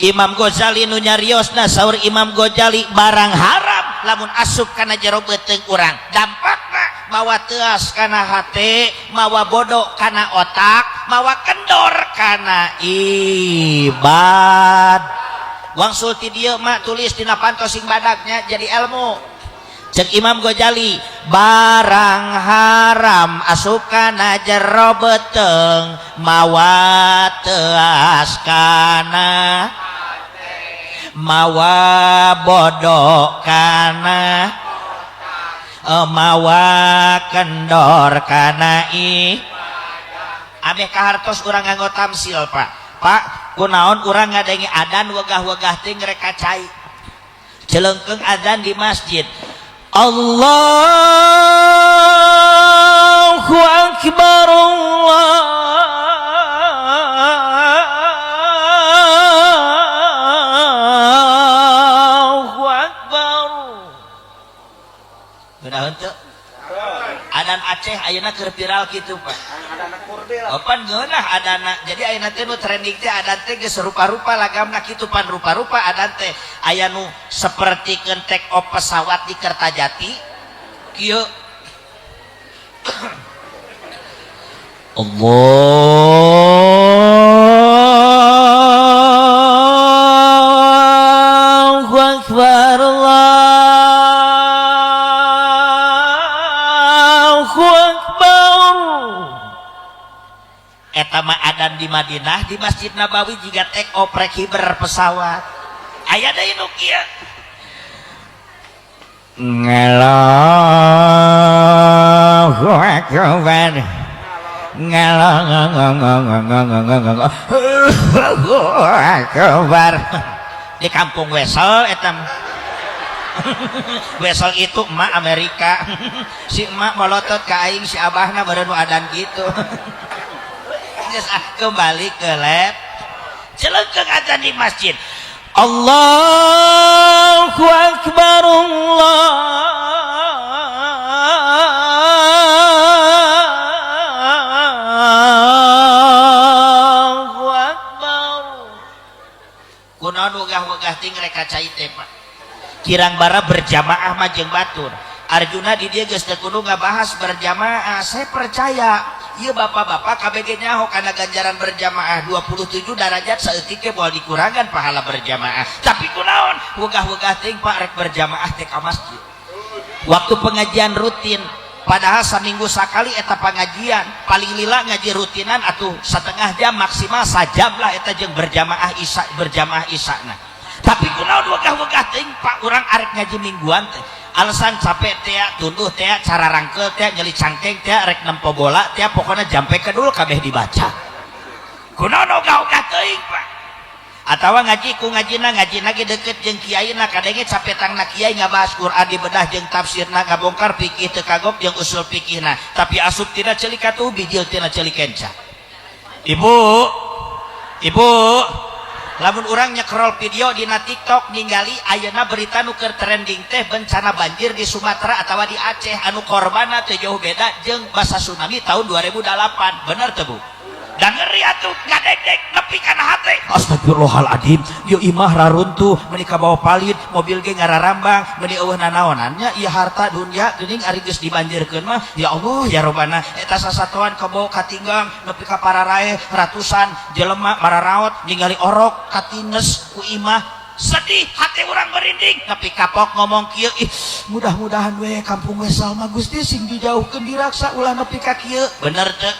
Imam Ghazali nu nyariosna saur Imam Ghazali barang haram lamun asup kana jero beuteung urang dampakna mawa teas kana hate mawa bodoh kana otak mawa kendor kana ibad wangsul ti dieu mak tulis dina pantosing badaknya jadi ilmu cek Imam Ghazali barang haram asup kana jero beuteung mawa teas kana mawa bodoh kana mawa kendor kana abeh kahartos urang nganggo tamsil Pak kunaon urang ngadengi adzan wegah-wegah teh ngreka cai celeungkeung adzan di masjid Allahu akbar Allahu akbar kunaon teu adzan Aceh ayeuna keur viral kitu Pak pan geunah adana jadi ayeuna teh nu trending teh adan teh geus rupa-rupa lagamna kitu pan rupa-rupa adan teh aya nu sapertikeun take off pesawat di Kertajati kieu Allahu akbar Allahu akbar eta mah adan di Madinah di Masjid Nabawi juga take off rek hiber pesawat aya deui nu kieu Allahu akbar Allahu akbar di kampung Wesel eta Wesel itu emak Amerika si emak molotot ka aing si abahna baru adan gitu kembali ke lab celeungkeung adzan di masjid Allahu akbar Allahu akbar kunaon wegah-wegah ting reka cai teh Pak kirang bara berjamaah mah jeung batur Arjuna di dia geus teu kudu ngabahas berjamaah saya percaya ieu bapak-bapak KBG nyaho kana ganjaran berjamaah 27 derajat saeutik ge moal dikurangan pahala berjamaah tapi kunaon wegah-wegah teuing Pak rek berjamaah teh ka masjid waktu pengajian rutin padahal saminggu sakali eta pengajian paling lila ngaji rutinan atuh setengah jam maksimal sajam lah eta jeung berjamaah isya tapi kunaon wegah-wegah teuing Pak urang arek ngaji mingguan teh alasan capek teh tunduh teh cara rangkel teh nyeli cangkeng teh rek nempo bola teh pokoknya jampe kedul kabeh dibaca kunaon ogah-ogah teuing Pak atawa ngaji ku ngajina ge deukeut jeung kiaina kadenge capetangna kiai ngabahas Quran dibedah jeung tafsirna ngabongkar fikih teu kagok jeung usul fikihna tapi asup tina celik atuh bijil tina celik kenca ibu lamun urang nyekrol video dina TikTok ningali ayeuna berita nu keur trending teh bencana banjir di Sumatera atawa di Aceh anu korbanna teh jauh beda jeung basa tsunami tahun 2008 bener teu Bu dan ngeri atuh ngadeg-deg nepi kana hate astagfirullahaladzim ieu imah raruntuh meuni kabawa palit mobil ge ngararambang meuni eueuh nanaonannya ieu harta dunia geuning ari geus dibanjirkeun mah ya Allah ya Robbana eta sasatoan kabawa katinggang nepi ka pararae ratusan jelema mararaot ningali orok katines ku imah sedih hati orang merinding tapi kapok ngomong kieu ih mudah-mudahan we kampung Wesal mah Gusti sing dijauhkeun diraksa ulah nepi ka kieu bener teu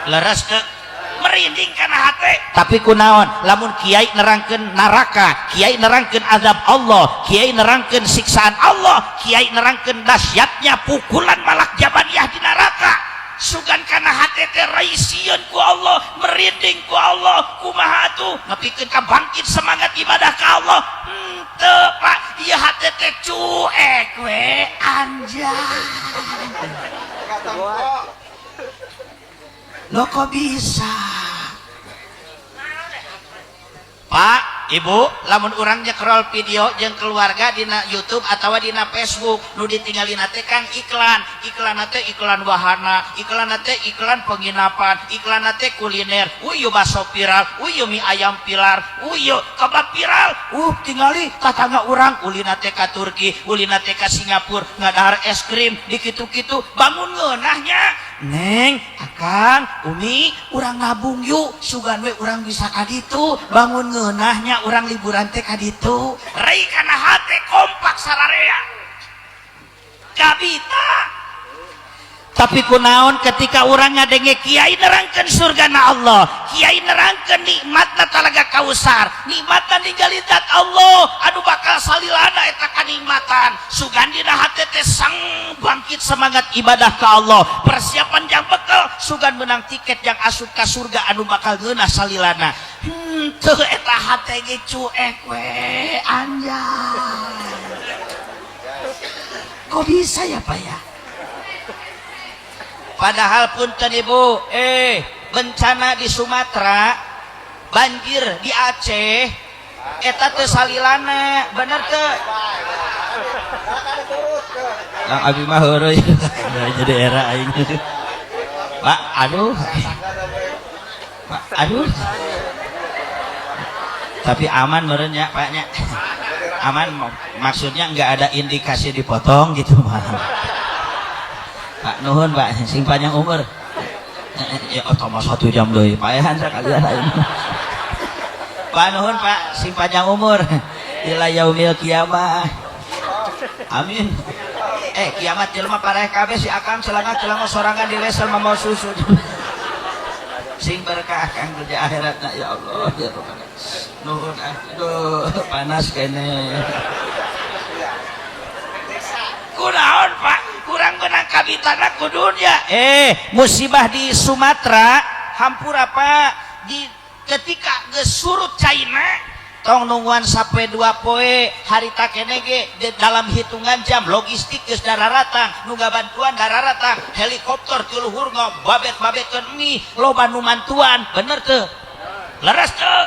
leres teu merinding kana hate. Tapi kunaon lamun kiai nerangkeun neraka, kiai nerangkeun azab Allah, kiai nerangkeun siksaan Allah, kiai nerangkeun dahsyatnya pukulan malak jabaniyah di neraka, sugan kana hate teh raisieun ku Allah, merinding ku Allah, kumaha atuh ngapikeun ka bangkit semangat ibadah ka Allah. Teu Pak, ieu hate teh cuek we anjay. Lo kok bisa? Pak, Ibu, lamun urang nyekrol video jeung keluarga dina YouTube atawa dina Facebook, nu ditinggalina teh Kang iklan teh iklan wahana, iklan teh iklan penginapan, iklan teh kuliner, uyu baso viral, uyu mie ayam pilar, uyu kebab viral, tingali tatangga urang ulina teh ka Turki, ulina teh ka Singapura, ngadahar es krim dikitu-kitu, bangun ngeunahnya. Neng, Akang, Umi, urang nabung yuk, sugan we urang bisa kaditu, bangun ngeunahnya urang liburan teh kaditu. Rai kana hate kompak sararea. Kabita. Tapi kunaon ketika urang ngadenge kiai nerangkeun surgana Allah, kiai nerangkeun nikmatna talaga kausar, nikmatna ningali zat Allah anu bakal salilana eta kanikmatan, sugan dina hate teh sang bangkit semangat ibadah ka Allah, persiapan jang bekal sugan menang tiket yang asup ka surga anu bakal ngeunah salilana. Teu eta hate ge cuek we anjay. Kok bisa ya Pak ya? Padahal punten Ibu, bencana di Sumatera, banjir di Aceh, eta teu salilana, bener teu? Kang abi mah heureuy, jadi era aing. Pak, aduh. Pak, aduh. Tapi aman meureun nya, Pak nya. Aman maksudnya enggak ada indikasi dipotong gitu mah. Pak nuhun Pak, sing panjang umur. Ya otomatis 1 jam deui, paehan sakalian aing. Pak nuhun Pak, sing panjang umur. Ila yaumil kiamah. Amin. Kiamat jelema pareh kabeh si Akang celana sorangan di lesel mau susu. Sing berkah Kang kerja akhiratna ya Allah ya Rabbana. Nuhun aduh panas kene. Kunaon Pak? Kurang menang kabitana ku dunia. Musibah di Sumatera hampura Pak, di ketika geus surut China tong nungguan sampai 2 poe harita kene ge dalam hitungan jam logistik geus dararatang, nu bantuan dararatang, helikopter ti luhur babet-babetkeun mie, loba nu mantuan, bener teu? Leres teu?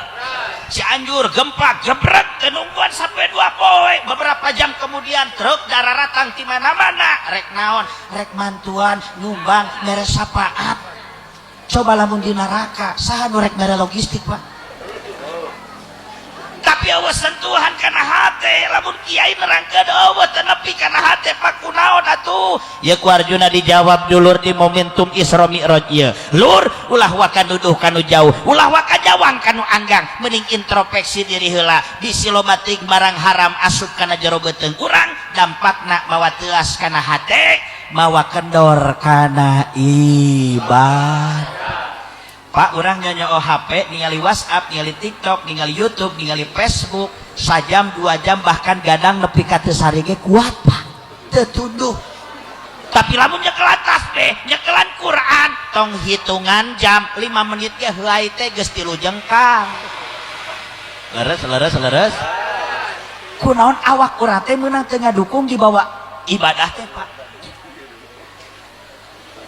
Cianjur gempa jebrek tenungguan sampai 2 poe, beberapa jam kemudian truk dararatang di mana-mana, rek naon, rek mantuan nyumbang mere sapaat. Coba lamun di neraka saha nu rek mere logistik Pak? Tapi awas sentuhan kana hate, lamun kiai nerangkeun eueuh teu nepi kana hate Pak kunaon atuh? Ya ku Arjuna dijawab dulur di momentum Isra Mi'raj ieu. Lur, ulah wae nuduh kanu jauh, ulah wae jawang kanu anggang, mending introspeksi diri heula. Bisi lomatik barang haram asup kana jero beuteung urang, dampakna mawa teuas kana hate, mawa kendor kana ibadah. Pak urang nyanyo HP, ningali WhatsApp, ningali TikTok, ningali YouTube, ningali Facebook, sajam 2 jam bahkan gadang nepi ka teu sari ge kuat Pak. Teu tunduh. Tapi lamun nyekelan tasbih, nyekelan Quran, tong hitungan jam 5 menit ge heulai teh geus 3 jengkang. Leres. Kunaon awak urang teh meunang teu ngadukung dibawa ibadah teh Pak.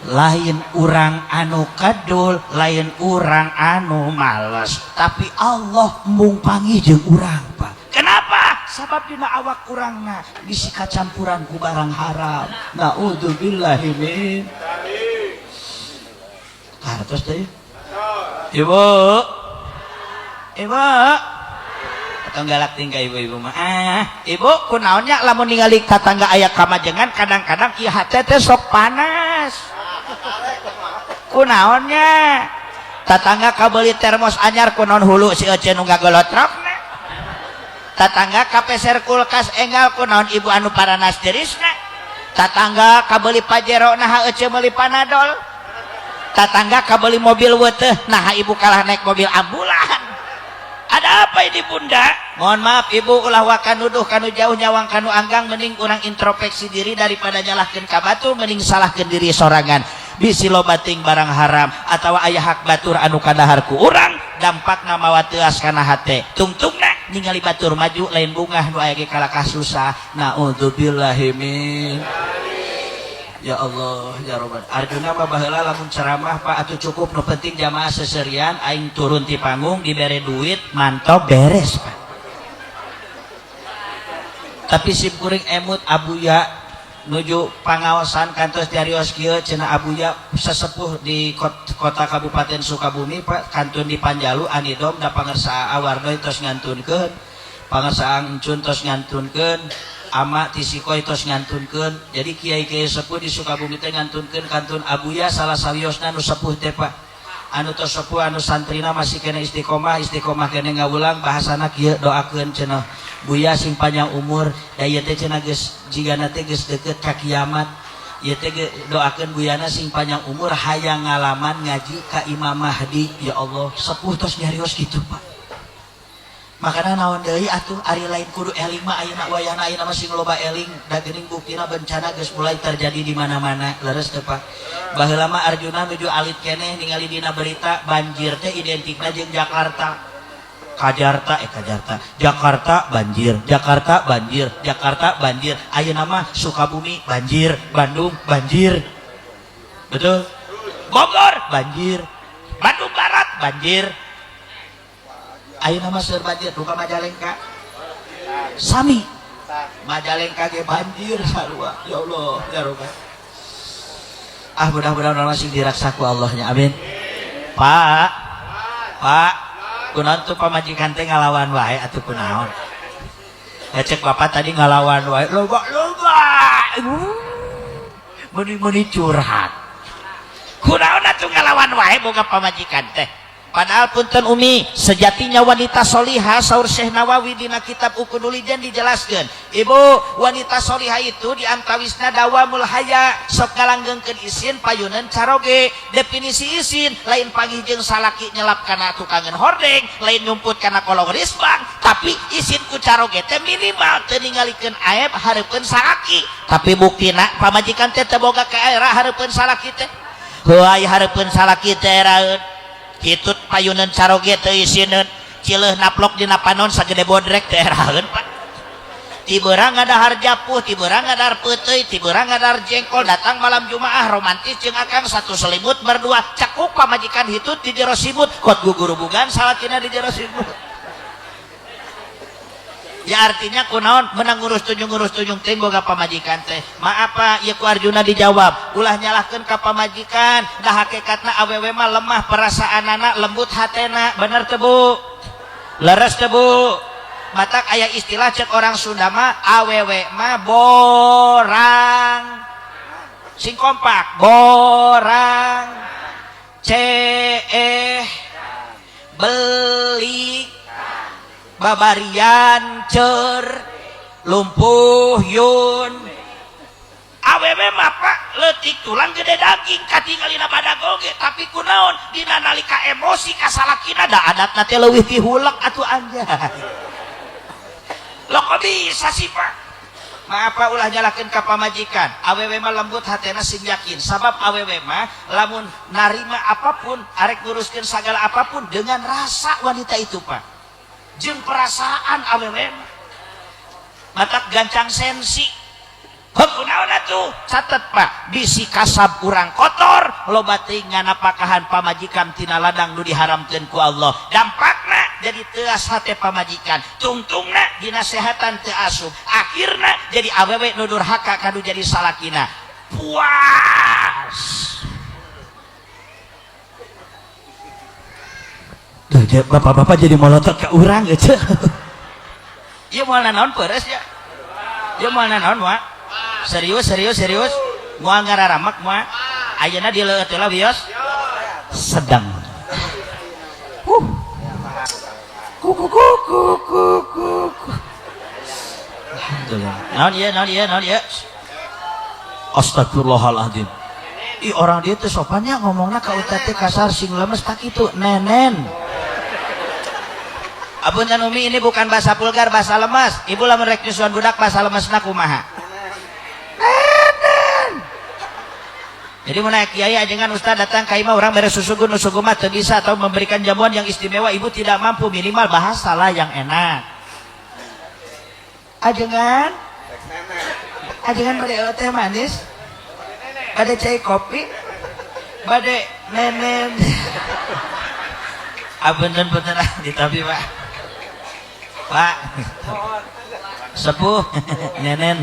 Lain urang anu kadul, lain urang anu males, tapi Allah mung panggih jeung urang Pak. Kenapa? Sabab dina awak urangna bisi kacampuran ku barang haram. Naudzubillahi min. Hartos teh. Ibu. Tenggalak tinggal ibu-ibu mah. Ibu kunaonnya lamun ningali tatangga aya kamajengan kadang-kadang ieu hate teh sok panas. Kunaonnya tatangga kabeli termos anyar kunaon hulu si Ece nu ngagolotrokna, tatangga kapeser kulkas enggal kunaon ibu anu paranas derisna, tatangga kabeli pajero nah Ece meuli panadol, Tetangga kabeli mobil weteh, nah ibu kalah naik mobil ambulan. Ada apa ini bunda? Mohon maaf ibu, ulah wakan nuduh kanu jauh nyawang kanu anggang, mending kurang introspeksi diri daripada nyalahkeun ka batur, mending salahkeun diri sorangan. Bisi lo bating barang haram atau ayah hak batur anu kadahar ku urang, dampakna mawa teuas kana hate. Tungtungna ningali batur maju lain bungah nu aya ge kalakah susah. Naudzubillahi min. Ya Allah, ya Rabbal. Arjuna mah baheula lamun ceramah Pak atuh cukup nu penting jamaah seserian aing turun ti panggung dibere duit mantap beres Pak. Tapi sim kuring emut abuya nuju pangaosan kantos diarios kieu cenah abuya sesepuh di kota Kabupaten Sukabumi Pak, kantun di Panjalu anidom da pangersa awardoy tos ngantunkeun, pangersa encun tos ngantunkeun, ama tisikoy tos ngantunkeun. Jadi kiai-kiai sepuh di Sukabumi teh ngantunkeun kantun abuya salah sawiosna nu sepuh teh Pak. Anu tos sepuh anu santrina masih kena istiqomah kena ngawulang bahasana kieu doakeun cenah Buya sing panjang umur da ieu teh cenah geus jigana teh geus deukeut ka kiamat. Ieu teh doakeun buyana sing panjang umur hayang ngalaman ngaji ka Imam Mahdi. Ya Allah, sepuh tos nyarios kitu Pak. Makana naon deui atuh ari lain kudu eling mah ayeuna wayahna ayeuna masih loba eling da geuning buktina bencana geus mulai terjadi di mana-mana. Leres teh Pak. Baheula mah Arjuna nuju alit keneh ningali dina berita banjir teh identikna jeung Jakarta. Jakarta banjir, Jakarta banjir. Ayeuna mah Sukabumi banjir, Bandung banjir. Betul? Bogor banjir, Bandung Barat banjir. Ayeuna mah seur banjir, duka Majalengka. Sami. Majalengka ge banjir sarua. Ya Allah, ya Rabbal. Mudah-mudahan masih diraksa ku Allahnya. Amin. Pak kunaon tuh pamajikan teh ngalawan wae atuh kunaon? Ya cek bapak tadi ngalawan wae, loba. Meni curhat. Kunaon atuh ngalawan wae boga pamajikan teh? Padahal punten Umi, sejatinya wanita solihah saur Syekh Nawawi dina kitab Ukudul Ijan dijelaskeun. Ibu, wanita solihah itu diantawisna dawamul haya, sok ngalanggengkeun isin payuneun caroge. Definisi isin lain panggih jeung salaki nyelap kana tukangeun hordeng, lain nyumput kana kolong risbang, tapi isin ku caroge teh minimal teu ningalikeun aeb hareupeun salaki. Tapi buktina pamajikan teh teu boga kaera hareupeun salaki teh. Heuai hareupeun salaki teh raeun. Itu payunan caroge teu isineun cileuh naplok dina panon sagede bodrek teh eraheun Pak. Tibeurang ngadahar japuh, tibeurang ngadahar peuteuy, tibeurang ngadahar jengkol, datang malam Jumaah romantis jeung akang satu selimut berdua. Cakuk pamajikan hitut di jero simut, kot guguru bugan salakina di jero simut. Ya artinya kunaon menang ngurus tunjung teh boga pamajikan teh. Maaf Pak, ieu ku Arjuna dijawab. Ulah nyalahkeun ka pamajikan, da hakikatna awewe mah lemah perasaanana, lembut hatena. Bener teu Bu? Leres teu Bu? Matak aya istilah cek orang Sunda mah awewe mah borang. Sing kompak, borang. Beli babarian cer lumpuh yun awewe mah Pak leutik tulang gede daging katingalina badag oge, tapi kunaon dina nalika emosi kasalakina da adatna teh leuwih ti hulek atuh anjay. Lo kok bisa sih Pak? Maaf Pak, ulah nyalahkeun ka pamajikan. Awewe mah lembut hatena sing yakin, sabab awewe mah lamun narima apapun arek nguruskeun sagala apapun dengan rasa wanita itu Pak, jeung perasaan awewe matak gancang sensi. Kunaon atuh? Catet Pak, bisi kasab urang kotor loba teuing nganapakahan pamajikan tina ladang nu diharamkeun ku Allah. Dampakna jadi teuas hate pamajikan, tungtungna dinasehatan teu asup, akhirna jadi awewe nu durhaka kanu jadi salakina. Puas. Bapak-bapak jadi molotot ke urang gitu. Iya mau naon peres ya? Iya mau naon wa? Serius. Mau ngararamak mau? Ayeuna di leueut heula wios. Sedang. Alhamdulillah. Naon ieu? Astagfirullahaladzim. Ih orang dia tuh sopannya ngomongna ka utate kasar sing lemes tak itu nenen. Apunten Umi ini bukan bahasa vulgar, bahasa lemas. Ibu lamun rek nyusuan budak bahasa lemesna kumaha? Nenen. Jadi mun aya kiai ajengan ustaz datang ka imah orang beres susugun nusugun mah teu bisa atau memberikan jamuan yang istimewa, ibu tidak mampu, minimal bahasa lah yang enak. Ajengan pada teh manis, pada cai kopi, pada nenen. Apunten ditapi Pak sepuh nenen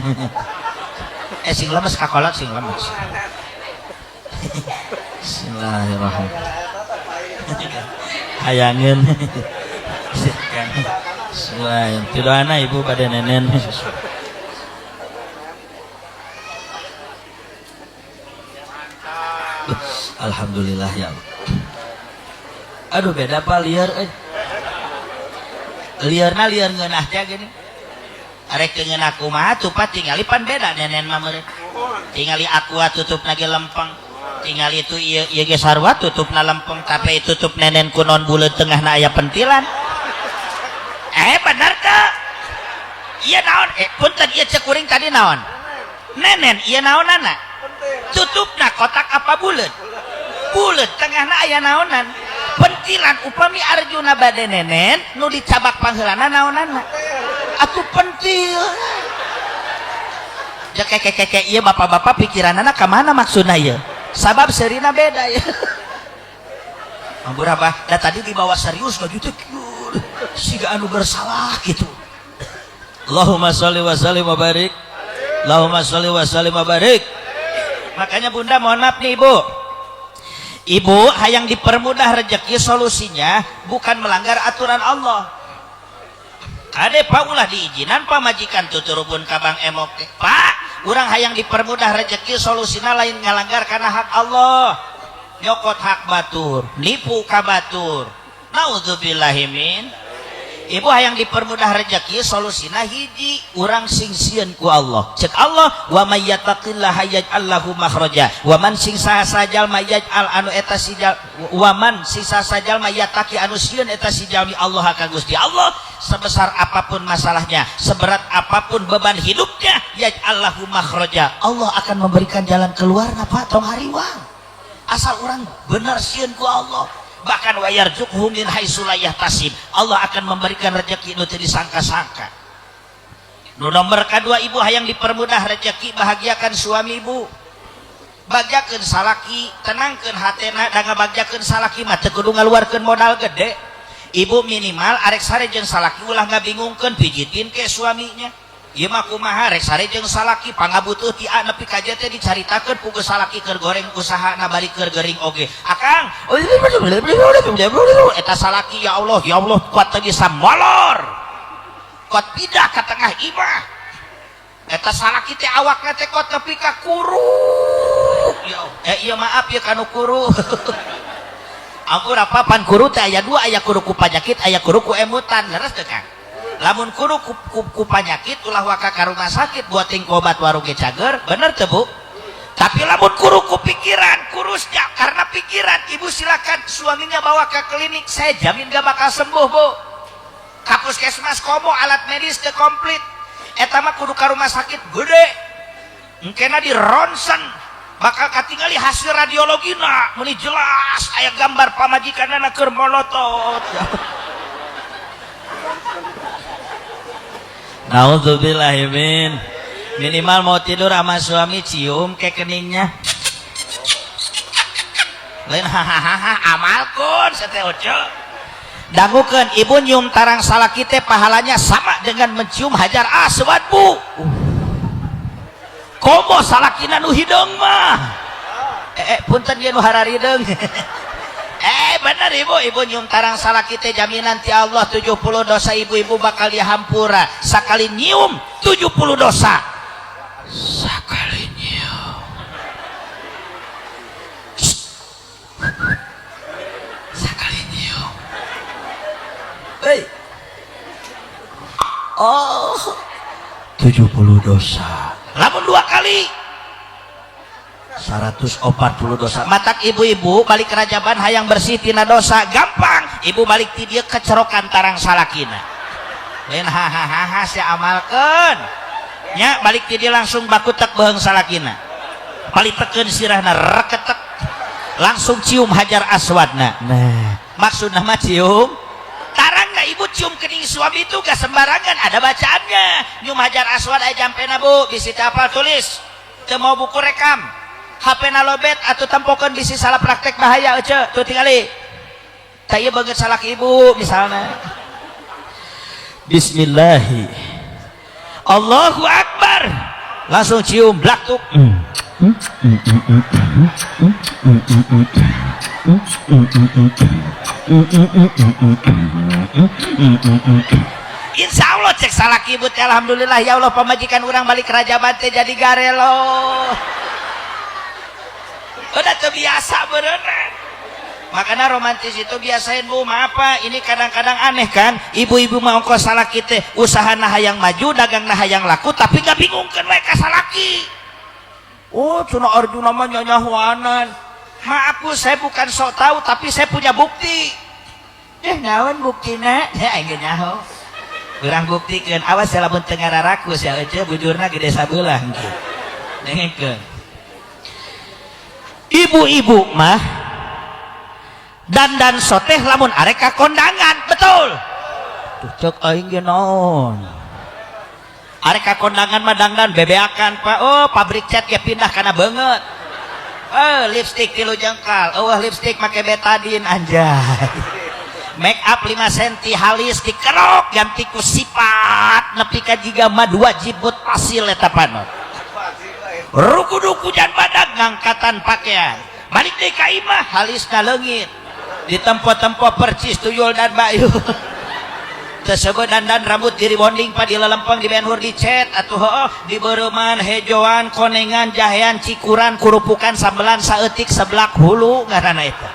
sing lemes kakolot sing lemes. Bismillahirrahmanirrahim. Hayangin selain tidoana ibu pada nenen. Alhamdulillah ya Allah. Aduh beda apa liar liarna liar ngeunah teh gini. Arek teu ngeunah kumaha tupat tingali pan beda nenen mah meureun. Tingali aqua tutupna ge lempeng. Tingali itu ieu ge sarua tutupna lempeng tapi tutup nenen ku non buleut tengahna aya pentilan. Bener teu? Ieu naon? Punten ieu cek kuring tadi naon? Nenen ieu naonana? Tutupna kotak apa buleut? Buleut tengahna aya naonan? Pentilan. Upami Arjuna bade nenen nu dicabak pangheulana naonana? Atuh pentil. Ja keke ieu bapak-bapak pikiranana ka mana maksudna ieu? Sabab serina beda ya. Ampun apa? Da tadi dibawa serius ka gitu. Siga anu bersalah gitu. Allahumma sholli wa sallim wa barik. Allahumma sholli wa sallim wa barik. Makanya Bunda mohon maaf nih Ibu. Ibu hayang dipermudah rezeki, solusinya bukan melanggar aturan Allah. Kade Pak ulah diizinan pamajikan tuturupun kabang emok. Pak, urang hayang dipermudah rezeki, solusina lain ngalanggar karena hak Allah. Nyokot hak batur, nipu ka batur. Nauzubillahimin. Ibu hayang dipermudah rezeki, solusina hiji, urang sing sieun ku Allah. Cek Allah, wa may yattaqillaha yaj'al lahu makhraja. Wa man sing saha jalma yaj'al anu eta sijal, wa man sing saha jalma yattaqi anu sieun eta sijalmi Allah ka Gusti Allah, sebesar apapun masalahnya, seberat apapun beban hidupnya, yaj'al lahu makhraja. Allah akan memberikan jalan keluar Pak tong hariwang. Asal urang bener sieun ku Allah. Bahkan wayarzuqhu min haitsu la yahtasib. Allah akan memberikan rezeki nu teu disangka-sangka. Nu nomor kedua ibu hayang dipermudah rezeki, bahagiakan suami ibu. Bagjakeun salaki, tenangkeun hatena, da ngabagjakeun salaki mah teu kudu ngaluarkeun modal gede. Ibu minimal arek sare jeung salaki ulah ngabingungkeun pijitin ke suaminya. Ieu mah kumaha rek sare jeung salaki pangabutuh ti A nepi ka teh dicaritakeun ku salaki keur goreng usahana bari keur gering oge. Akang, eta salaki ya Allah kuat teh bisa molor. Kuat pindah ka tengah imah. Eta salaki teh awakna teh kuat nepi ka kuru. Iya maaf ya kanu kuru. Ampun apa pan kuru teh aya dua, aya kuru ku panyakit, aya kuru ku emutan. Leres teu Kang? Lamun kuru ku panyakit ulah waka ka rumah sakit buat obat warung ge cager, bener teu Bu? Tapi lamun kuru ku pikiran, kurusnya karena pikiran, ibu silakan suaminya bawa ke klinik, saya jamin gak bakal sembuh Bu. Ka puskesmas komo alat medis teu komplit. Eta mah kudu ka rumah sakit gede. Engkena di ronsen bakal katingali hasil radiologina, meni jelas aya gambar pamajikanana keur molotot. Nauzubillahimin. Minimal mau tidur sama suami cium ke keningnya. Lain hahaha amalkun sateu ojo. Dangukeun ibu nyium tarang salaki teh pahalanya sama dengan mencium hajar aswad Bu. Komo salakina nu hideung mah. Punten ieu nu hararideung. Bener ibu nyium tarang salaki teh jaminan ti Allah 70 dosa ibu-ibu bakal dihampura. Sakali nyium 70 dosa. Sakali nyium. Sakali nyium. Oh. 70 dosa. Lamun 2 kali. 140 dosa. Matak ibu-ibu balik kerajaban hayang bersih tina dosa gampang. Ibu balik ti dieu kecerokan tarang salakina. Lain hahaha sia amalkeun. Nya balik ti dieu langsung bakutek beheung salakina. Palitekeun sirahna reketek. Langsung cium hajar aswadna. Nah, maksudna mah cium tarang na ibu cium kening suami itu gak sembarangan, ada bacaannya. Nyium hajar aswad aya jampena bu, bisi hafal tulis. Teu mau buku rekam. HP na lobet atau tempokeun bisi salah praktek bahaya ece. Tuh tingali. Ta ieu beungeut salak ibu misalna. Bismillahi. Allahu Akbar. Langsung cium blaktuk. Insya Allah cek salah kibut. Alhamdulillah ya Allah pemajikan orang balik kerajaban teh jadi garelo. Udah terbiasa berenang. Makanya romantis itu biasain bu, apa ini kadang-kadang aneh kan, ibu-ibu mau ongkos salaki teh usaha nah hayang maju, dagang nah hayang laku, tapi gak bingungkeun mereka salaki. Oh cuna Arjuna mah nyanyahuanan. Maaf bu, saya bukan sok tahu tapi saya punya bukti. Naon buktina? Aing nyaho. Urang buktikeun, awas lamun teu ngararakus ya ece bujurna gede sabelah engke. Dengekeun. Ibu-ibu mah dandan soteh lamun areka kondangan, betul. Tuh cek aing ge naon. Areka kondangan mah dandan bebeakan Pak. Oh, pabrik cat ge pindah kana beungeut. Lipstick 3 jengkal. Lipstick make betadine anjay. Make up 5 cm halis dikerok ganti ku sifat nepi ka jiga mah 2 jibut pasil eta panot. Ruku-duku jan badag ngangkatan pakaian. Balik deui ka imah halisna leungit. Di tempo-tempo percis tuyul dan bayu. Tersebut dandan rambut diri bonding pa di lelempeng di benhur di cet atuh di beureman hejoan konengan jahean cikuran kurupukan sambelan saeutik seblak hulu ngaranna eta.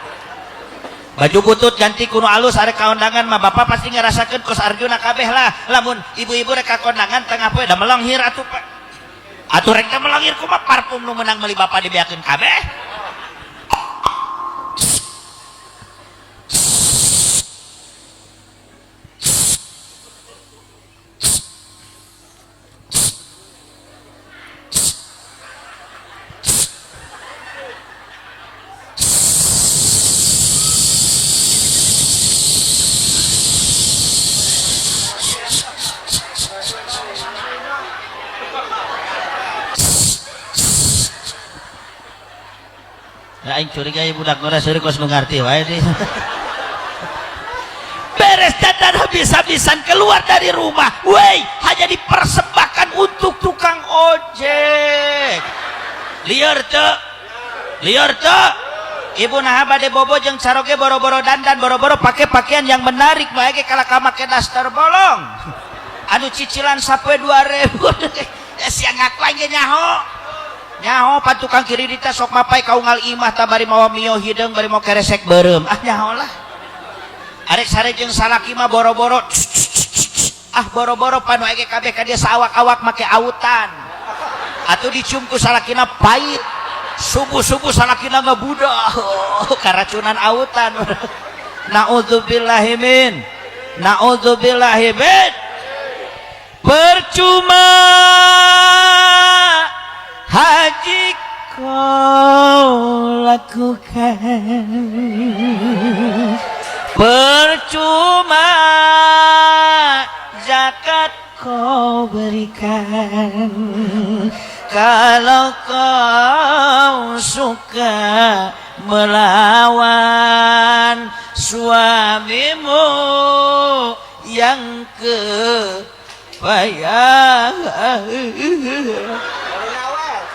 Baju butut ganti kuno alus arek kaundangan mah bapak pasti ngerasakeun kos Arjuna kabeh lah. Lamun ibu-ibu rek ka kondangan tengah poe da melenghir atuh Pak. Atuh rek teh melenghir kumaha parfum nu meunang meuli bapak dibeakeun kabeh. Aing curiga ibu budak ngora seuri kos nu ngarti wae deui. Beres dandan habis-habisan keluar dari rumah. Woi, hanya dipersembahkan untuk tukang ojek. Lieur teu? Lieur teu? Ibu naha bade bobo jeung caroge boro-boro dandan, boro-boro pake pakaian yang menarik bae ge kala ka make daster bolong. Anu cicilan sapoe 2.000. Sia ngaku aing ge nyaho. Nyaho pan tukang kiri dita sok mapai kaungal imah ta bari mawa mio hideung bari mau keresek beureum. Nyaho lah. Arek sare jeung salaki mah boro-boro. Boro-boro panu ege kabeh ka dia saawak-awak make autan. Atuh dicium ku salakina pait. Subuh-subuh salakina ngabudah. Karacunan autan. Naudzubillahi min. Naudzubillahi min. Percuma haji kau lakukan, percuma zakat kau berikan, kalau kau suka melawan suamimu yang kepayang.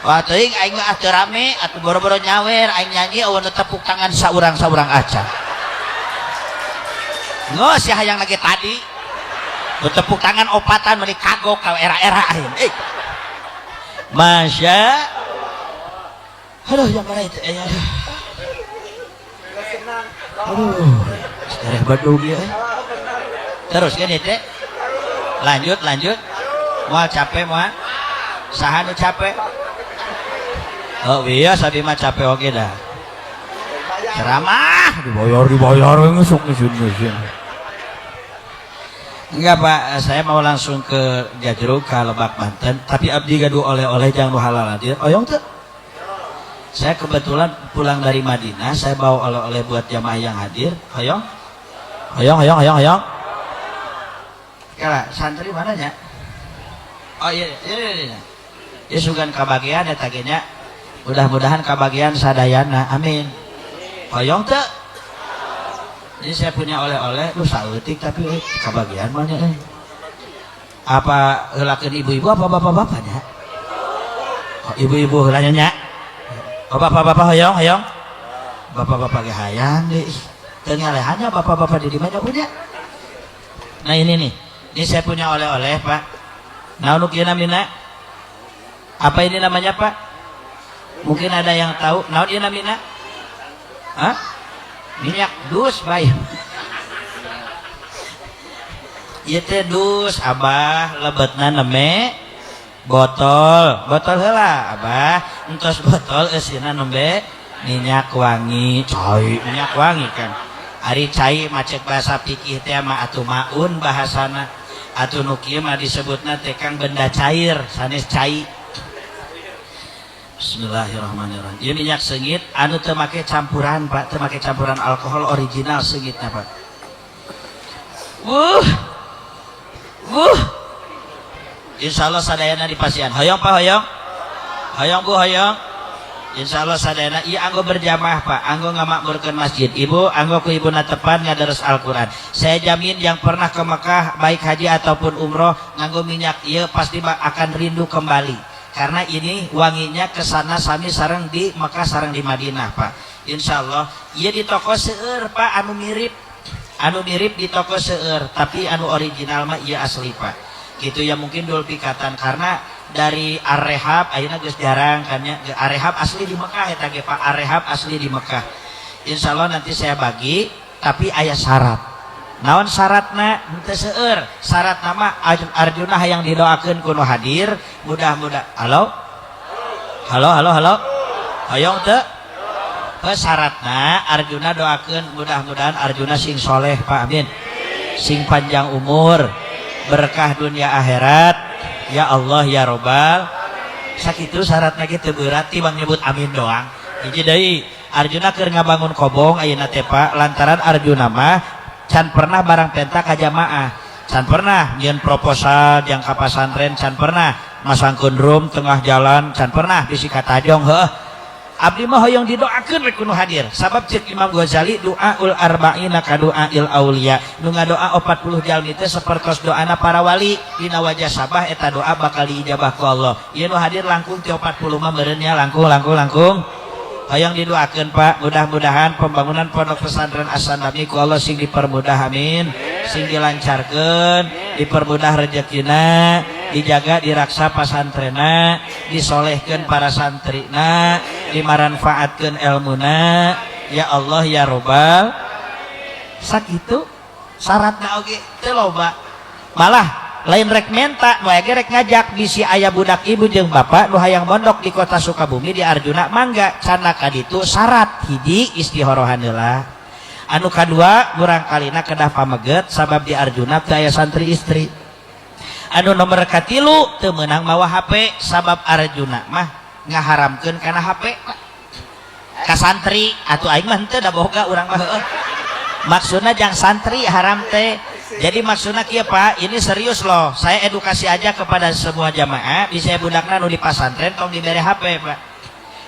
Wah teuing aing mah teu rame atuh boro-boro nyawer aing nyanyi aweuna tepuk tangan saurang-saurang acan. Ngos ya hayang lagi tadi. Tepuk tangan opatan meuni kagok ka era-era aing. Masya. Aduh yang mana itu? Aduh. Sekarang badung ya. Terus kan itu. Lanjut. Moal capek moal. Saha nu capek? Oh iya sabi mah capek oke dah ceramah dibayar ngesuk ngesun. enggak Pak saya mau langsung ke Jajrug ke Lebak Banten tapi abdi gaduh oleh-oleh jangan halal hadir oyong tuh saya kebetulan pulang dari Madinah saya bawa oleh-oleh buat jamaah yang hadir oyong kala santri mananya oh iya ya sugan kabagian ya tagenya mudah-mudahan kabagian sadayana amin oyong tuh ini saya punya oleh-oleh lu sautik tapi kabagian mana apa helakeun ibu-ibu apa bapak-bapaknya oh, ibu-ibu heulanya nya oh, bapak-bapak hoyong bapak-bapak ge hayang deh teu ngalehannya bapak-bapak di mana punya nah ini saya punya oleh-oleh Pak naon kieu namina apa ini namanya Pak mungkin ada yang tahu naon ieu namina hah minyak dus baik ieu teh dus abah lebetna neme botol heula abah entos botol eusina nembe minyak wangi cai minyak wangi kan ari cai macet bahasa fikih teh mah atuh maun bahasana atuh nu kieu mah disebutna teh kang benda cair sanes cai. Bismillahirrahmanirrahim. Ieu minyak seungit anu teu make campuran Pak, teu make campuran alkohol original seungitna Pak. Insyaallah sadayana dipasian. Hoyong Pak hoyong. Hoyong Bu hoyong. Insyaallah sadayana ieu anggo berjamaah Pak, anggo ngamakmurkeun masjid. Ibu anggo ku ibuna tepan ngadares Al-Qur'an. Saya jamin yang pernah ke Mekah baik haji ataupun umroh nganggo minyak ieu pasti akan rindu kembali. Karena ini wanginya kesana sami sareng di Mekah sareng di Madinah Pak. Insyaallah ieu di toko seueur Pak anu mirip di toko seueur tapi anu original mah ieu asli Pak. Gitu ya mungkin dul pikatan karena dari Ar-Rehab ayeuna geus jarang kan nya Ar-Rehab asli di Mekah eta ge Pak Ar-Rehab asli di Mekah. Insyaallah nanti saya bagi tapi aya syarat. Naon syaratna henteu seueur syarat nama Arjuna hayang didoakeun kuno hadir mudah-mudahan halo hoyong teu syaratna Arjuna doakeun mudah-mudahan Arjuna sing soleh Pak amin sing panjang umur berkah dunia akhirat ya Allah ya Robbal sakitu syaratna kitu berat tibang nyebut amin doang hiji deui Arjuna keur ngabangun kobong ayeuna teh Pak lantaran Arjuna mah can pernah barang penta ka jamaah can pernah nyieun proposal jang ka pasantren can pernah masangkeun rum tengah jalan can pernah bisi ka tajong heuh abdi mah hoyong didoakeun rek kudu hadir sabab ceuk Imam Ghazali doaul arba'ina ka doail aulia nu ngadoa 40 jalmi teh sapertos doana para wali dina wajah sabah eta doa bakal diijabah ku Allah ieu nu hadir langkung ti 40 mah meureun nya langkung hayang didoakeun Pak mudah-mudahan pembangunan pondok pesantren As-Sandami ku Allah sing dipermudah amin sing dilancarkeun dipermudah rezekina dijaga diraksa pasantrenna disolehkeun para santrina dimanfaatkeun ilmuna ya Allah ya Robbal sakitu syaratna oge teu loba malah lain rek menta nu aya rek ngajak bisi aya budak ibu jeung bapak nu hayang mondok di kota Sukabumi di Arjuna mangga cenah ka ditu syarat hiji istihorohan heula anu kadua murang kalina kedah pameget sabab di Arjuna teu aya santri istri anu nomor katilu teu meunang mawa HP sabab Arjuna mah ngaharamkeun kana HP ka santri atuh aing mah henteu da boga urang mah heueuh maksudna jang santri haram teh. Jadi maksudnya kieu Pak, ini serius loh. Saya edukasi aja kepada semua jamaah. Bisa budakna nu di pasantren tong dibere HP Pak.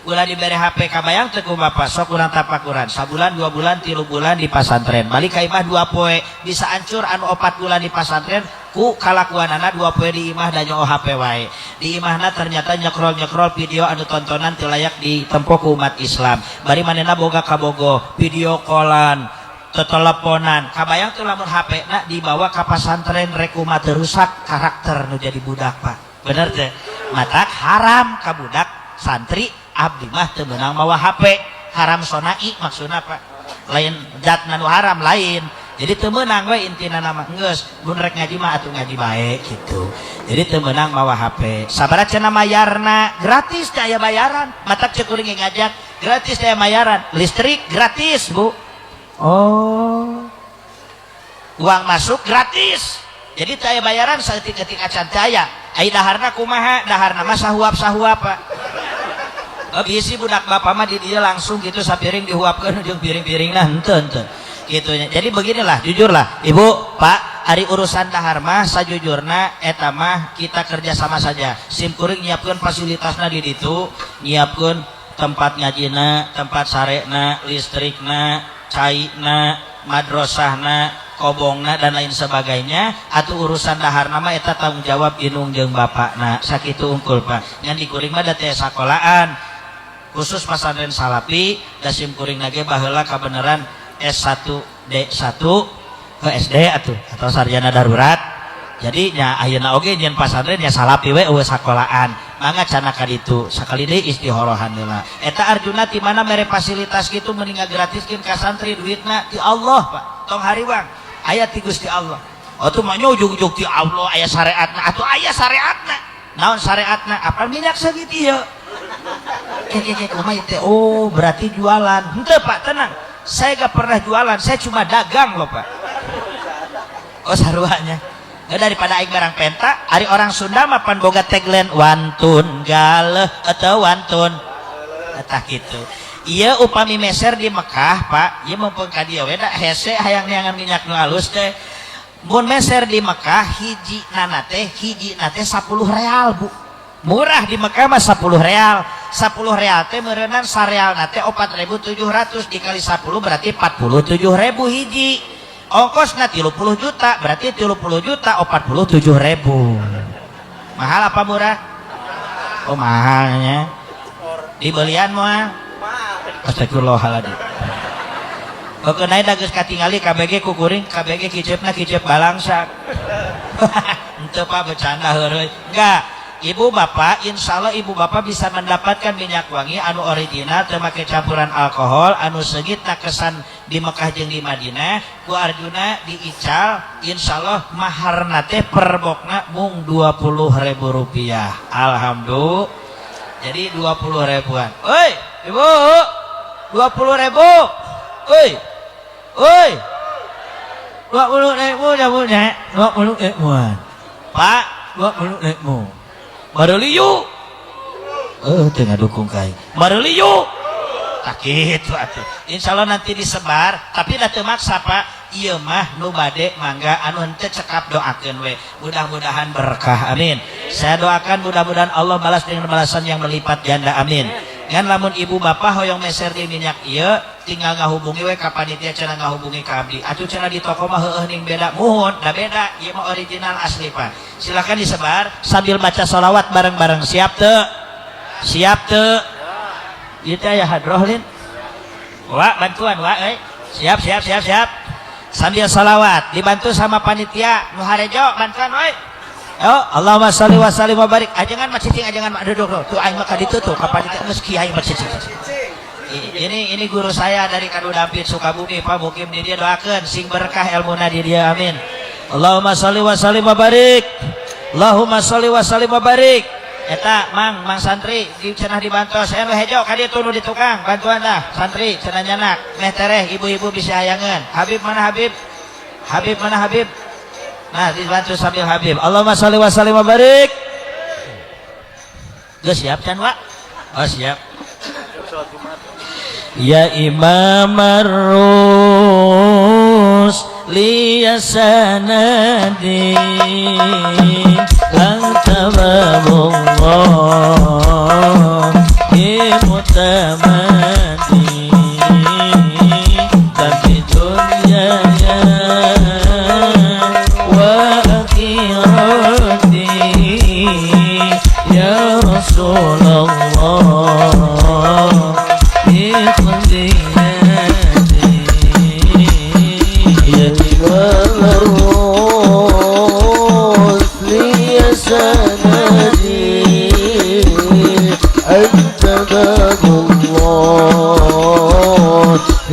Ulah dibere HP kabayang teu ku Bapak sok urang tapakuran. Sabulan 2 bulan 3 bulan di pasantren. Balik ka imah 2 poe. Bisa hancur anu 4 bulan di pasantren ku kalakuanana 2 poe di imah da nyoo HP wae. Di imahna ternyata nyekrol video anu tontonan teu layak ditempo ku umat Islam. Bari manehna boga kabogo video callan teteleponan kabayang tuh lamun HP nak dibawa ke pasantren rekuma terusak karakter nu jadi budak Pak bener teh matak haram ka budak santri abdi mah teu meunang mawa HP haram sonai maksudna Pak lain zat nu haram lain Jadi temenang we intina nama geus mun rek ngaji mah atuh ngaji bae gitu. Jadi temenang mawa HP. Sabaraha cenah mayarna gratis teh aya bayaran. Matak cek kuring ngajak gratis teh bayaran. Listrik gratis, Bu. Oh. Uang masuk gratis. Jadi teh bayaran saeutik-eutik acan teh aya. Ai daharna kumaha? Daharna mah sahuap-sahuap, Pak. Bisi budak bapak mah di dia langsung gitu sapiring dihuapkeun jeung piring-piringna henteu. Gitunya. Jadi beginilah, jujurlah Ibu, Pak, ari urusan dahar mah sajujurna eta mah kita kerja sama saja. Sim kuring nyiapkeun fasilitasna di ditu, nyiapkeun tempat ngajina, tempat sarena, listrikna, caina, madrasahna, kobongna dan lain sebagainya. Atuh urusan dahar mah eta tanggung jawab inung jeung bapakna. Sakitu unggul, Pak. Ngan di kuring mah da teh sakolaan. Khusus pesantren Salapi, da sim kuring nage baheula kabeneran S1 D1 ke SD atau sarjana darurat. Jadi nya ayeuna oge nyen pasantren nya Salapi we eueuh sakolaan. Mangga cenah ka ditu sakali deui istihorohan heula. Eta Arjuna ti mana mere fasilitas kitu mending gratiskeun ka santri duitna ti Allah, Pak. Tong hariwang aya ti Gusti Allah. Atuh mah ujug-ujug ti Allah aya syariatna atuh aya syariatna. Naon syariatna? Apal minyak sakitu ieu. Kumaha teh? Oh, berarti jualan. Henteu, Pak, tenang. Saya gak pernah jualan, saya cuma dagang loh, Pak. Oh, saruanya. Daripada aing barang penta, ari orang Sunda mah pan boga tagline wantun galeh atau wantun. Eta kitu. Ieu upami meser di Mekah, Pak, ieu mumpung ka dieu we da hese hayang neangan minyak nu alus teh. Mun meser di Mekah hiji nana teh 10 real, Bu. Murah di Mekah mah 10 real. 10 real teh meureunnan sareal nate 4.700 dikali 10 berarti 47.000 hiji. Ongkosna 30 juta berarti 30 juta 47.000. Mahal apa murah? Oh mahalnya. Dibelian mah astagfirullahaladzim. Oke naik dah geus katingali KBG kukuring KBG kiceupna kiceup balangsak. Henteu Pak bercanda heureui. Enggak. Ibu bapak, insya Allah ibu bapak bisa mendapatkan minyak wangi anu original teu make campuran alkohol anu seugitna kesan di Mekah jeung di Madinah. Ku Arjuna diical, insya Allah maharna teh per bokna mung 20.000 rupiah. Alhamdulillah. Jadi 20 ribuan. Oi, ibu, 20.000. Oi, oi, 20.000 dah punya, 20.000. Pak, 20.000. Bareuli yuk. Tengah dukung kai. Bareuli yuk. Tak kitu atuh. Insyaallah nanti disebar, tapi da teu maksa, Pak. Ieu mah nu bade mangga anu henteu cekap doakeun we. Mudah-mudahan berkah. Amin. Saya doakan mudah-mudahan Allah balas dengan balasan yang berlipat ganda. Amin. Ngan lamun ibu bapak hoyong meser di minyak ieu tinggal ngahubungi we ka panitia cenah ngahubungi ka abdi. Atuh cenah di toko mah heueuh ning beda. Muhun, da beda. Ieu mah original asli, Pak. Silakan disebar sambil baca sholawat bareng-bareng. Siap teu? Siap teu? Ieu teh aya hadroh lin. Wa bantuan wa euy. Siap. Sambil sholawat dibantu sama panitia nu harejo bantuan we. Yo, Allahumma sholli wa sallim wa barik. Ajangan mah cicing, ajangan mah duduk. Tuh aing mah ka ditu tuh ka panitia geus kiai mah cicing. Ini guru saya dari Kadu Dampit Sukabumi, Pak Mukim di dia doakeun sing berkah ilmuna di dia. Amin. Allahumma sholli wa sallim wa barik. Allahumma sholli wa sallim wa barik. Eta mang santri di cenah dibantos aya nu hejo ka ditu nu di tukang bantuan dah santri cenah nyanak meh tereh ibu-ibu bisa hayangeun. Habib mana Habib? Habib mana Habib? Nah dibantu sambil Habib. Allahumma sholli wa sallim wa barik. Geus siap can Wak? Oh siap. Ya Imam Ar-Rus liya sanadi lantababullah imutamadi tapi dunia wa akhirati ya Rasulullah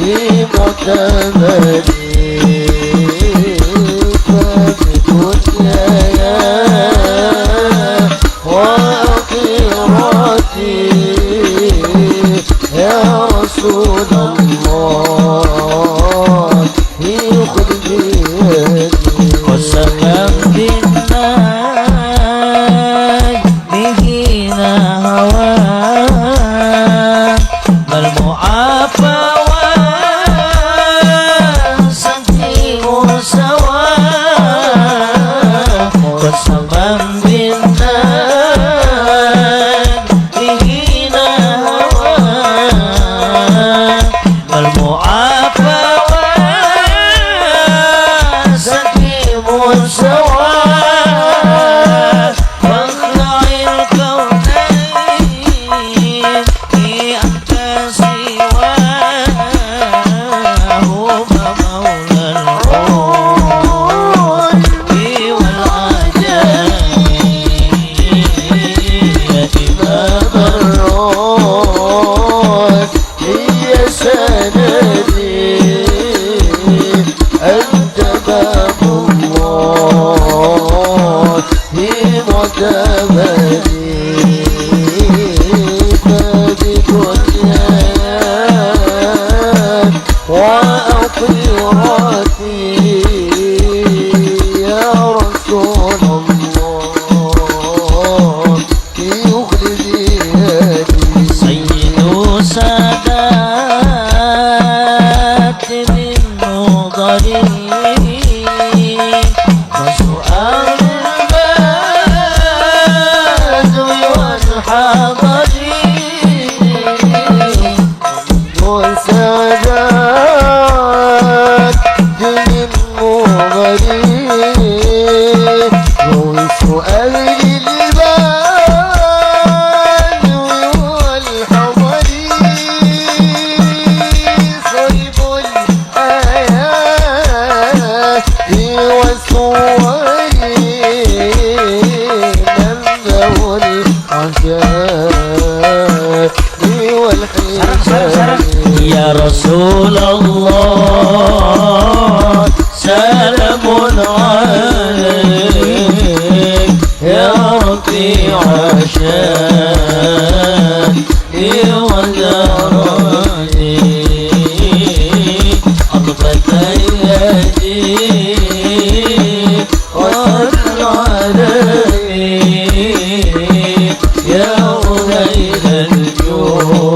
في معتمدي Ya Rasulullah, salamun alaik ya rafi'a syani wa darani adbatay yadi wa alani ya ulayl al-jud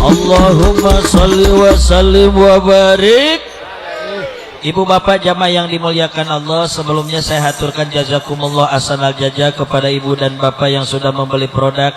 Allahumma salli wa sallim wa barik. Ibu bapak jamaah yang dimuliakan Allah, sebelumnya saya haturkan jazakumullah ahsanal jazaa kepada ibu dan bapak yang sudah membeli produk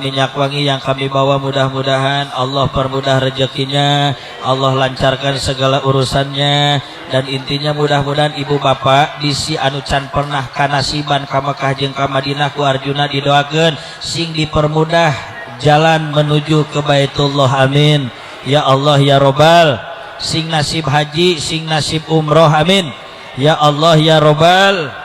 minyak wangi yang kami bawa. Mudah-mudahan Allah permudah rezekinya, Allah lancarkan segala urusannya, dan intinya mudah-mudahan ibu bapak bisi anu can pernah kanasiban ka Mekah jeung ka Madinah ku Arjuna didoakeun sing dipermudah jalan menuju ke Baitullah, amin ya Allah ya Robbal. Sing nasib haji, sing nasib umroh, amin ya Allah ya Robbal.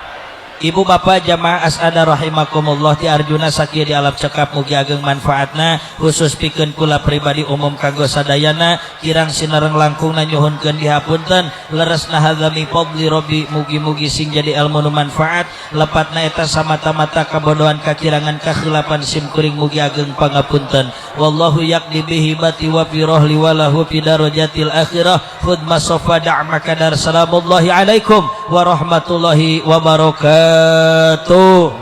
Ibu bapak jamaah as'ada rahimakumullah, ti Arjuna sakieu di alam cekap mugi ageng manfaatna, khusus pikeun kula pribadi umum kanggo sadayana, kirang sinereng langkungna nyuhunkeun dihapunten, leresna hadzami fadli rabbi, mugi-mugi sing jadi ilmu nu manfaat, lepatna eta samata-mata kabodohan kakirangan kakhilapan sim kuring mugi ageng pangapunten. Wallahu yaqdi bihi bati wa fi rohli wa lahu fi darajatil akhirah. Khudh masofa da'ma kadar. Salamullahi alaikum warahmatullahi wabarakatuh.